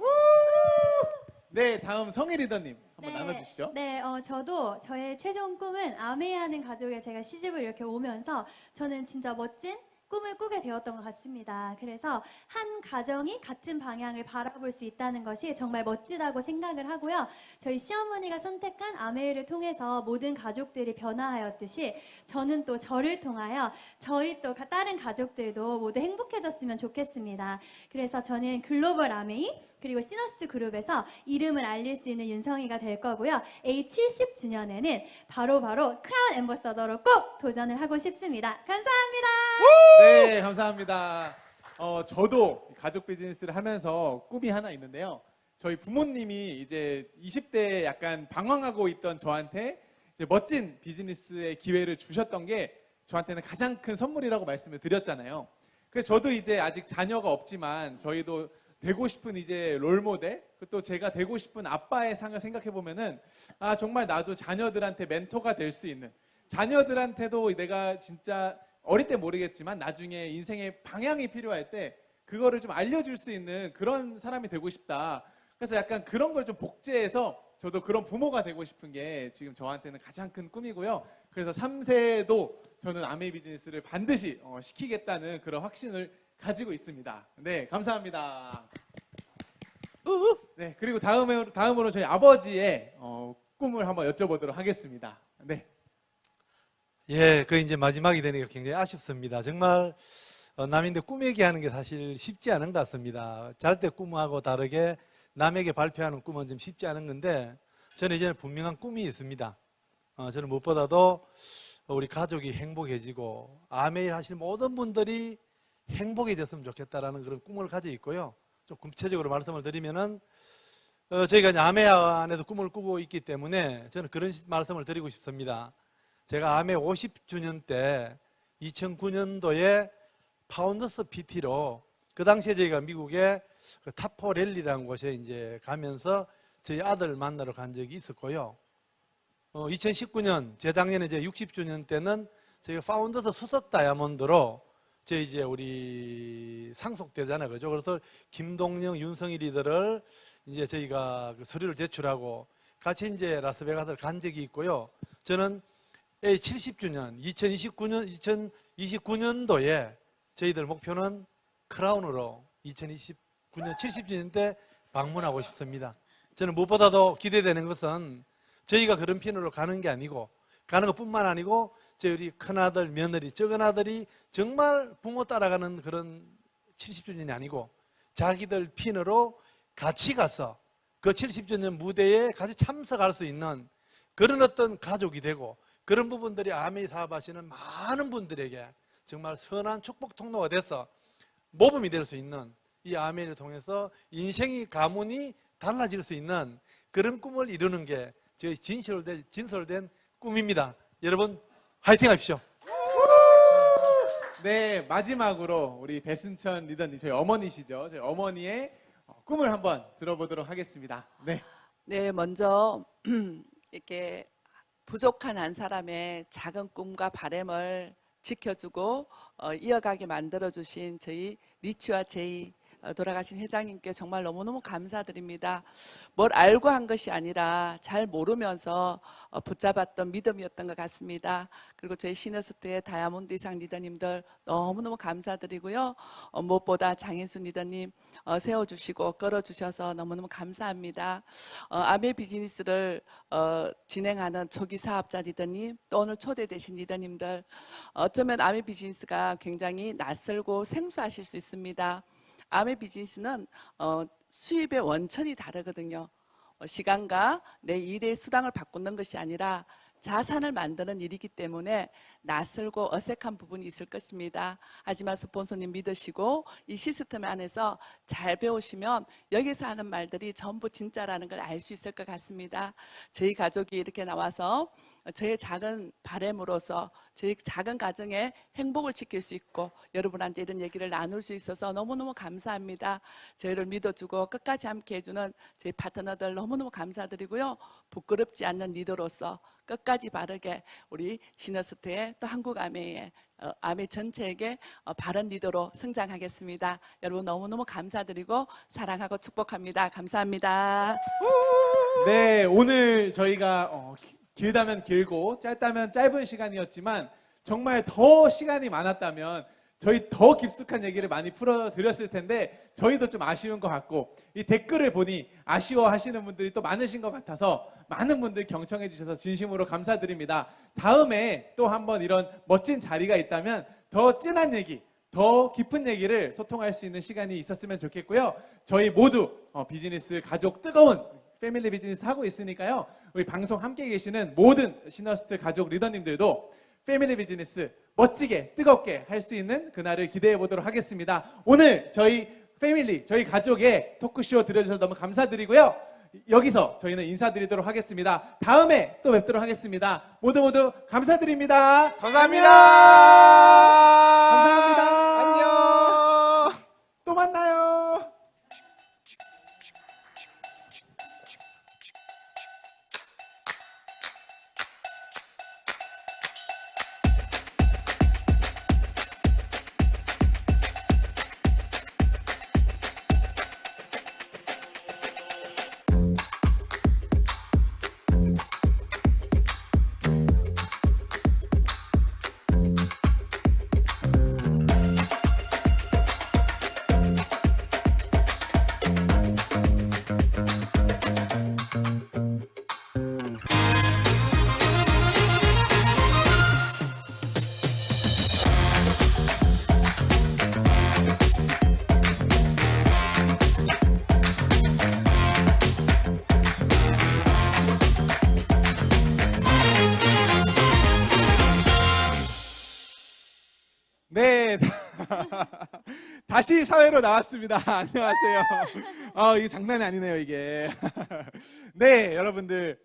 네, 다음 성희 리더님 한번 나눠주시죠. 네, 저도 저의 최종 꿈은 아메이하는 가족에 제가 시집을 이렇게 오면서 저는 진짜 멋진 꿈을 꾸게 되었던 것 같습니다. 그래서 한 가정이 같은 방향을 바라볼 수 있다는 것이 정말 멋지다고 생각을 하고요. 저희 시어머니가 선택한 아메이를 통해서 모든 가족들이 변화하였듯이 저는 또 저를 통하여 저희 또 다른 가족들도 모두 행복해졌으면 좋겠습니다. 그래서 저는 글로벌 아메이 그리고 시너스 그룹에서 이름을 알릴 수 있는 윤성이가 될 거고요. A70주년에는 바로 크라운 앰버서더로 꼭 도전을 하고 싶습니다. 감사합니다. 네, 감사합니다. 저도 가족 비즈니스를 하면서 꿈이 하나 있는데요. 저희 부모님이 이제 20대에 약간 방황하고 있던 저한테 이제 멋진 비즈니스의 기회를 주셨던 게 저한테는 가장 큰 선물이라고 말씀을 드렸잖아요. 그래서 저도 이제 아직 자녀가 없지만 저희도 되고 싶은 이제 롤모델, 또 제가 되고 싶은 아빠의 상을 생각해 보면은 정말 나도 자녀들한테 멘토가 될 수 있는, 자녀들한테도 내가 진짜 어릴 때 모르겠지만 나중에 인생의 방향이 필요할 때 그거를 좀 알려줄 수 있는 그런 사람이 되고 싶다. 그래서 약간 그런 걸 좀 복제해서 저도 그런 부모가 되고 싶은 게 지금 저한테는 가장 큰 꿈이고요. 그래서 3세도 저는 아메이 비즈니스를 반드시 시키겠다는 그런 확신을 가지고 있습니다. 네, 감사합니다. 네, 그리고 다음으로 저희 아버지의 꿈을 한번 여쭤보도록 하겠습니다. 네. 예, 그 이제 마지막이 되니까 굉장히 아쉽습니다. 정말 남인데 꿈 얘기하는 게 사실 쉽지 않은 것 같습니다. 잘 때 꿈하고 다르게 남에게 발표하는 꿈은 좀 쉽지 않은 건데 저는 이제는 분명한 꿈이 있습니다. 저는 무엇보다도 우리 가족이 행복해지고 아메일 하시는 모든 분들이 행복해졌으면 좋겠다라는 그런 꿈을 가지고 있고요. 좀 구체적으로 말씀을 드리면은 저희가 이제 아메 안에서 꿈을 꾸고 있기 때문에 저는 그런 말씀을 드리고 싶습니다. 제가 아메 50주년 때 2009년도에 파운더스 PT로 그 당시에 저희가 미국의 그 타포 랠리라는 곳에 이제 가면서 저희 아들 만나러 간 적이 있었고요. 2019년 재작년에 이제 60주년 때는 저희가 파운더스 수석 다이아몬드로 제 이제 우리 상속되잖아요, 그죠? 그래서 김동영, 윤성희 리더를 이제 저희가 그 서류를 제출하고 같이 이제 라스베가스를 간 적이 있고요. 저는 70주년 2029년도에 저희들 목표는 크라운으로 2029년 70주년 때 방문하고 싶습니다. 저는 무엇보다도 기대되는 것은 저희가 그런 편으로 가는 게 아니고, 가는 것뿐만 아니고 저희 우리 큰아들, 며느리, 적은아들이 정말 부모 따라가는 그런 70주년이 아니고 자기들 핀으로 같이 가서 그 70주년 무대에 같이 참석할 수 있는 그런 어떤 가족이 되고, 그런 부분들이 아메이 사업하시는 많은 분들에게 정말 선한 축복 통로가 돼서 모범이 될 수 있는, 이 아메이를 통해서 인생의 가문이 달라질 수 있는 그런 꿈을 이루는 게 저희 진솔된 꿈입니다. 여러분 화이팅 하십시오. 네, 마지막으로 우리 배순천 리더님, 저희 어머니시죠? 저희 어머니의 꿈을 한번 들어보도록 하겠습니다. 네. 네, 먼저 이렇게 부족한 한 사람의 작은 꿈과 바람을 지켜주고 이어가게 만들어주신 저희 리치와 제이 돌아가신 회장님께 정말 너무너무 감사드립니다. 뭘 알고 한 것이 아니라 잘 모르면서 붙잡았던 믿음이었던 것 같습니다. 그리고 저희 시너스트의 다이아몬드 이상 리더님들 너무너무 감사드리고요. 무엇보다 장인순 리더님 세워주시고 끌어주셔서 너무너무 감사합니다. 아메 비즈니스를 진행하는 초기 사업자 리더님, 또 오늘 초대되신 리더님들, 어쩌면 아메 비즈니스가 굉장히 낯설고 생소하실 수 있습니다. 아메 비즈니스는 수입의 원천이 다르거든요. 시간과 내 일의 수당을 바꾸는 것이 아니라 자산을 만드는 일이기 때문에 낯설고 어색한 부분이 있을 것입니다. 하지만 스폰서님 믿으시고 이 시스템 안에서 잘 배우시면 여기서 하는 말들이 전부 진짜라는 걸 알 수 있을 것 같습니다. 저희 가족이 이렇게 나와서 저의 작은 바람으로서 저희 작은 가정의 행복을 지킬 수 있고 여러분한테 이런 얘기를 나눌 수 있어서 너무너무 감사합니다. 저희를 믿어주고 끝까지 함께 해주는 저희 파트너들 너무너무 감사드리고요. 부끄럽지 않는 리더로서 끝까지 바르게 우리 시너스트의 또 한국 아메의 아메 전체에게 바른 리더로 성장하겠습니다. 여러분 너무너무 감사드리고 사랑하고 축복합니다. 감사합니다. 네, 오늘 저희가 길다면 길고 짧다면 짧은 시간이었지만 정말 더 시간이 많았다면 저희 더 깊숙한 얘기를 많이 풀어드렸을 텐데 저희도 좀 아쉬운 것 같고, 이 댓글을 보니 아쉬워하시는 분들이 또 많으신 것 같아서 많은 분들 경청해 주셔서 진심으로 감사드립니다. 다음에 또 한번 이런 멋진 자리가 있다면 더 진한 얘기, 더 깊은 얘기를 소통할 수 있는 시간이 있었으면 좋겠고요. 저희 모두 비즈니스 가족 뜨거운 패밀리 비즈니스 하고 있으니까요. 우리 방송 함께 계시는 모든 시너스트 가족 리더님들도 패밀리 비즈니스 멋지게 뜨겁게 할 수 있는 그날을 기대해 보도록 하겠습니다. 오늘 저희 패밀리, 저희 가족의 토크쇼 들어주셔서 너무 감사드리고요. 여기서 저희는 인사드리도록 하겠습니다. 다음에 또 뵙도록 하겠습니다. 모두 감사드립니다. 감사합니다. 감사합니다. 안녕. 또 만나요. 네. 다시 사회로 나왔습니다. 안녕하세요. 이게 장난이 아니네요, 이게. 네, 여러분들.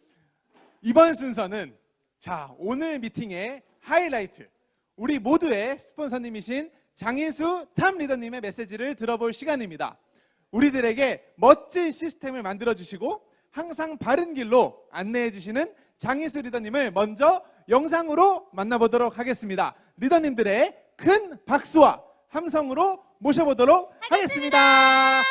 이번 순서는 오늘 미팅의 하이라이트. 우리 모두의 스폰서님이신 장인수 탐 리더님의 메시지를 들어볼 시간입니다. 우리들에게 멋진 시스템을 만들어 주시고 항상 바른 길로 안내해 주시는 장희수 리더님을 먼저 영상으로 만나보도록 하겠습니다. 리더님들의 큰 박수와 함성으로 모셔보도록 하겠습니다.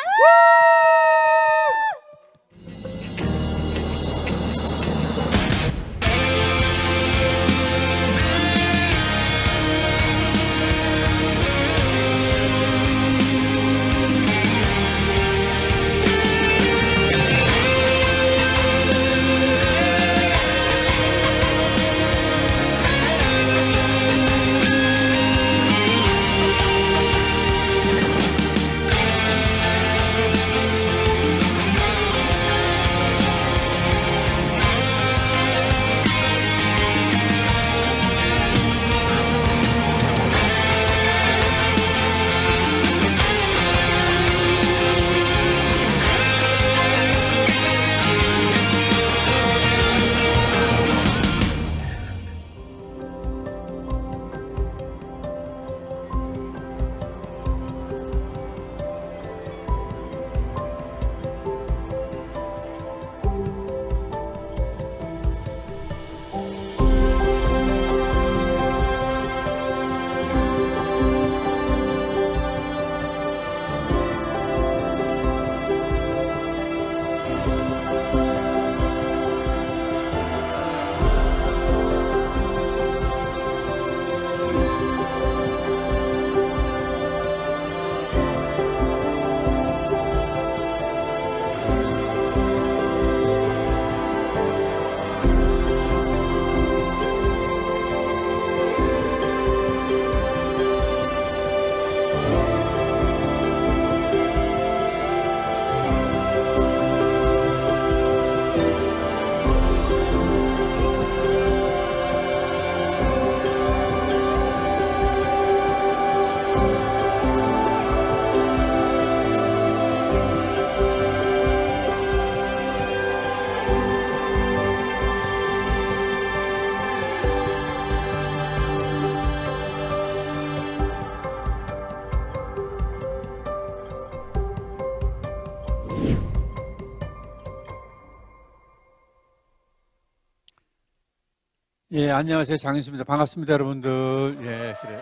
예, 안녕하세요. 장인수입니다. 반갑습니다, 여러분들. 예, 그래.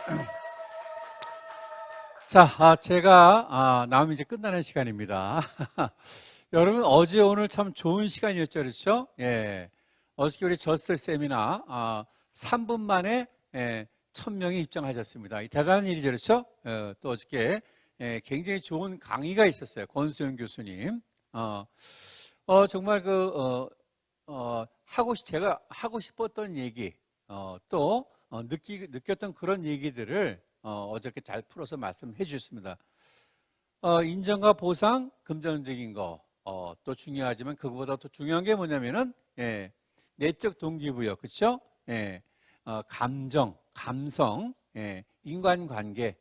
자, 제가, 나오면 이제 끝나는 시간입니다. 여러분, 어제 오늘 참 좋은 시간이었죠. 그렇죠? 예. 어저께 우리 저스 세미나, 3분 만에, 1000명이 입장하셨습니다. 대단한 일이죠. 그렇죠? 또 어저께, 굉장히 좋은 강의가 있었어요. 권수영 교수님. 정말 제가 하고 싶었던 얘기, 느꼈던 그런 얘기들을, 어저께 잘 풀어서 말씀해 주셨습니다. 인정과 보상, 금전적인 거, 또 중요하지만 그거보다 더 중요한 게 뭐냐면은, 내적 동기부여, 그쵸? 감정, 감성, 인간관계,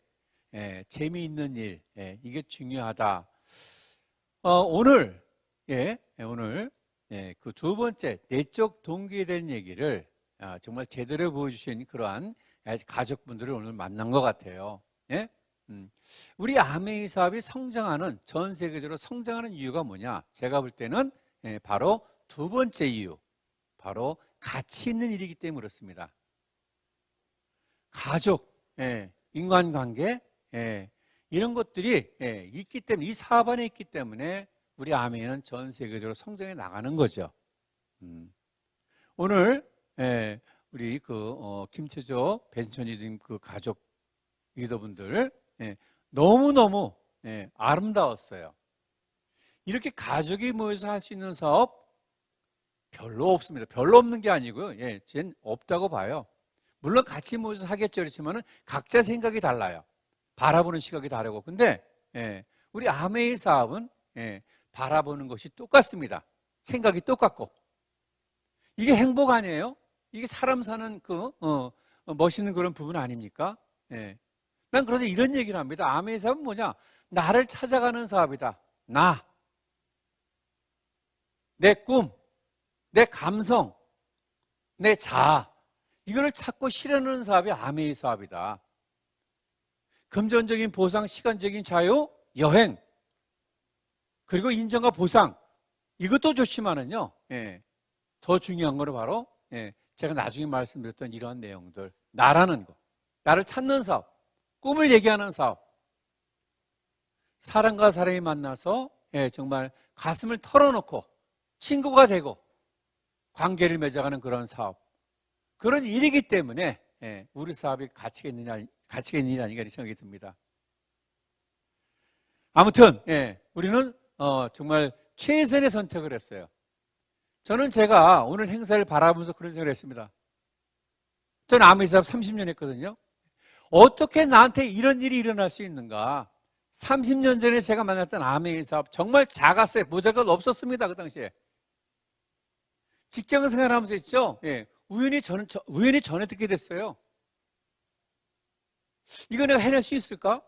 재미있는 일, 이게 중요하다. 오늘, 그 두 번째 내적 동기에 대한 얘기를 정말 제대로 보여주신 그러한 가족분들을 오늘 만난 것 같아요. 예? 우리 아메이 사업이 성장하는, 전 세계적으로 성장하는 이유가 뭐냐? 제가 볼 때는 바로 두 번째 이유, 바로 가치 있는 일이기 때문에 그렇습니다. 가족, 인간관계, 이런 것들이 있기 때문에, 이 사업 안에 있기 때문에 우리 아메이는 전 세계적으로 성장해 나가는 거죠. 오늘 우리 김태조 배순천 리더님 그 가족 리더분들 너무너무 아름다웠어요. 이렇게 가족이 모여서 할 수 있는 사업 별로 없습니다. 별로 없는 게 아니고요. 쟨 없다고 봐요. 물론 같이 모여서 하겠죠. 그렇지만은 각자 생각이 달라요. 바라보는 시각이 다르고. 근데 우리 아메이 사업은 바라보는 것이 똑같습니다. 생각이 똑같고. 이게 행복 아니에요? 이게 사람 사는 멋있는 그런 부분 아닙니까? 난 그래서 이런 얘기를 합니다. 아메이 사업은 뭐냐? 나를 찾아가는 사업이다. 내 꿈, 내 감성, 내 자아. 이거를 찾고 실현하는 사업이 아메이 사업이다. 금전적인 보상, 시간적인 자유, 여행, 그리고 인정과 보상, 이것도 좋지만은요, 더 중요한 거는 바로 제가 나중에 말씀드렸던 이러한 내용들, 나라는 거, 나를 찾는 사업, 꿈을 얘기하는 사업, 사람과 사람이 만나서 정말 가슴을 털어놓고 친구가 되고 관계를 맺어가는 그런 사업, 그런 일이기 때문에 우리 사업이 가치가 있느냐 아닌가 이런 생각이 듭니다. 아무튼 우리는 정말 최선의 선택을 했어요. 저는 제가 오늘 행사를 바라보면서 그런 생각을 했습니다. 저는 아메이 사업 30년 했거든요. 어떻게 나한테 이런 일이 일어날 수 있는가? 30년 전에 제가 만났던 아메이 사업 정말 작았어요. 보잘것 없었습니다. 그 당시에. 직장 생활하면서 있죠. 우연히 전에 듣게 됐어요. 이거 내가 해낼 수 있을까?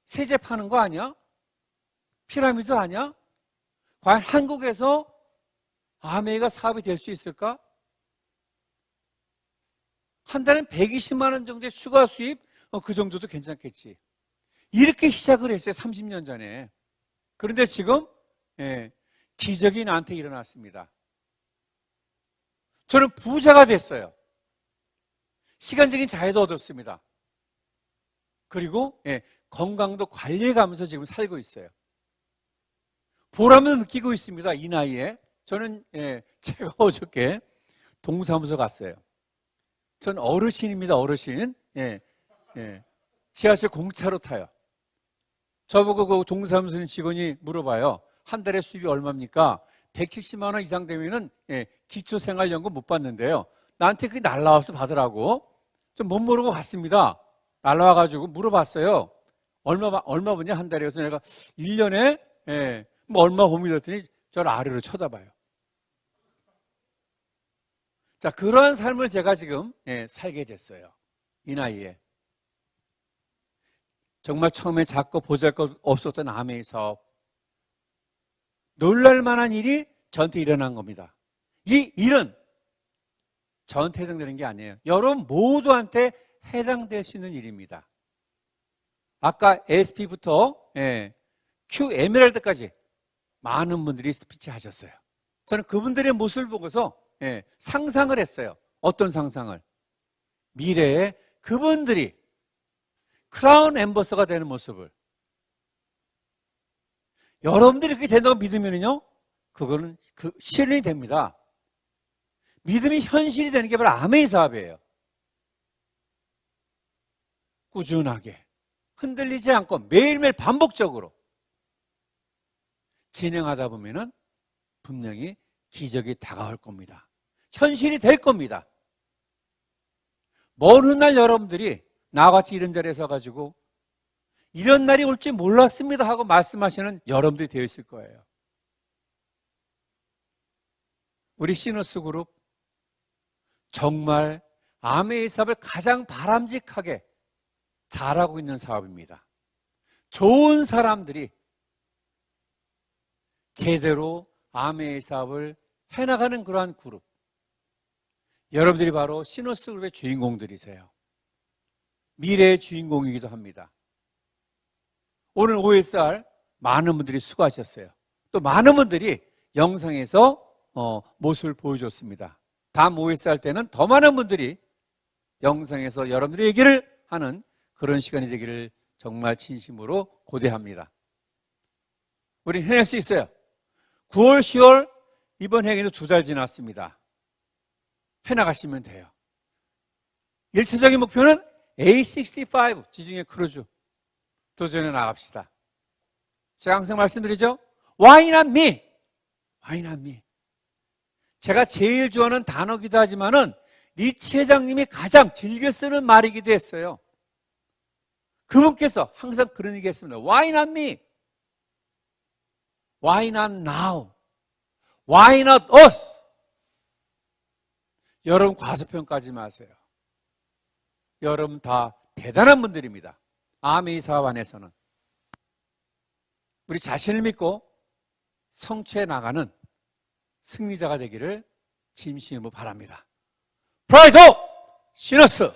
세제 파는 거 아니야? 피라미드 아니야? 과연 한국에서 아메이가 사업이 될 수 있을까? 한 달에 120만 원 정도의 추가 수입, 그 정도도 괜찮겠지. 이렇게 시작을 했어요. 30년 전에. 그런데 지금 기적이 나한테 일어났습니다. 저는 부자가 됐어요. 시간적인 자유도 얻었습니다. 그리고 건강도 관리해가면서 지금 살고 있어요. 보람을 느끼고 있습니다. 이 나이에. 저는 제가 어저께 동사무소 갔어요. 전 어르신입니다. 어르신. 지하철 공차로 타요. 저보고 그 동사무소 직원이 물어봐요. 한 달에 수입이 얼마입니까? 170만 원 이상 되면은 기초생활연금 못 받는데요. 나한테 그게 날라와서 받으라고. 좀 못 모르고 갔습니다. 날라와가지고 물어봤어요. 얼마 버냐 한 달에. 그래서 내가 1년에 뭐 얼마 봅니다 했더니 저를 아래로 쳐다봐요. 자, 그러한 삶을 제가 지금 살게 됐어요. 이 나이에. 정말 처음에 작고 보잘것 없었던 아메이 사업. 놀랄만한 일이 저한테 일어난 겁니다. 이 일은 저한테 해당되는 게 아니에요. 여러분 모두한테 해당될 수 있는 일입니다. 아까 SP부터 Q 에메랄드까지 많은 분들이 스피치 하셨어요. 저는 그분들의 모습을 보고서 상상을 했어요. 어떤 상상을? 미래에 그분들이 크라운 엠버서가 되는 모습을. 여러분들이 그렇게 된다고 믿으면요, 그거는 실현이 됩니다. 믿음이 현실이 되는 게 바로 아메이 사업이에요. 꾸준하게, 흔들리지 않고 매일매일 반복적으로 진행하다 보면은 분명히 기적이 다가올 겁니다. 현실이 될 겁니다. 먼 훗날 여러분들이 나와 같이 이런 자리에 서가지고 이런 날이 올지 몰랐습니다 하고 말씀하시는 여러분들이 되어 있을 거예요. 우리 시너스 그룹 정말 아메이 사업을 가장 바람직하게 잘하고 있는 사업입니다. 좋은 사람들이 제대로 아메이 사업을 해나가는 그러한 그룹. 여러분들이 바로 시너스 그룹의 주인공들이세요. 미래의 주인공이기도 합니다. 오늘 OSR 많은 분들이 수고하셨어요. 또 많은 분들이 영상에서 모습을 보여줬습니다. 다음 OSR 때는 더 많은 분들이 영상에서 여러분들의 얘기를 하는 그런 시간이 되기를 정말 진심으로 고대합니다. 우리 해낼 수 있어요. 9월, 10월 이번 행에도 2달 지났습니다. 해나가시면 돼요. 1차적인 목표는 A65 지중해 크루즈 도전해 나갑시다. 제가 항상 말씀드리죠. Why not me? Why not me? 제가 제일 좋아하는 단어기도 하지만은 리치 회장님이 가장 즐겨 쓰는 말이기도 했어요. 그분께서 항상 그런 얘기 했습니다. Why not me? Why not now? Why not us? 여러분 과소평가하지 마세요. 여러분 다 대단한 분들입니다. 아메이 사업 안에서는. 우리 자신을 믿고 성취해 나가는 승리자가 되기를 진심으로 바랍니다. 프라이드 시너스!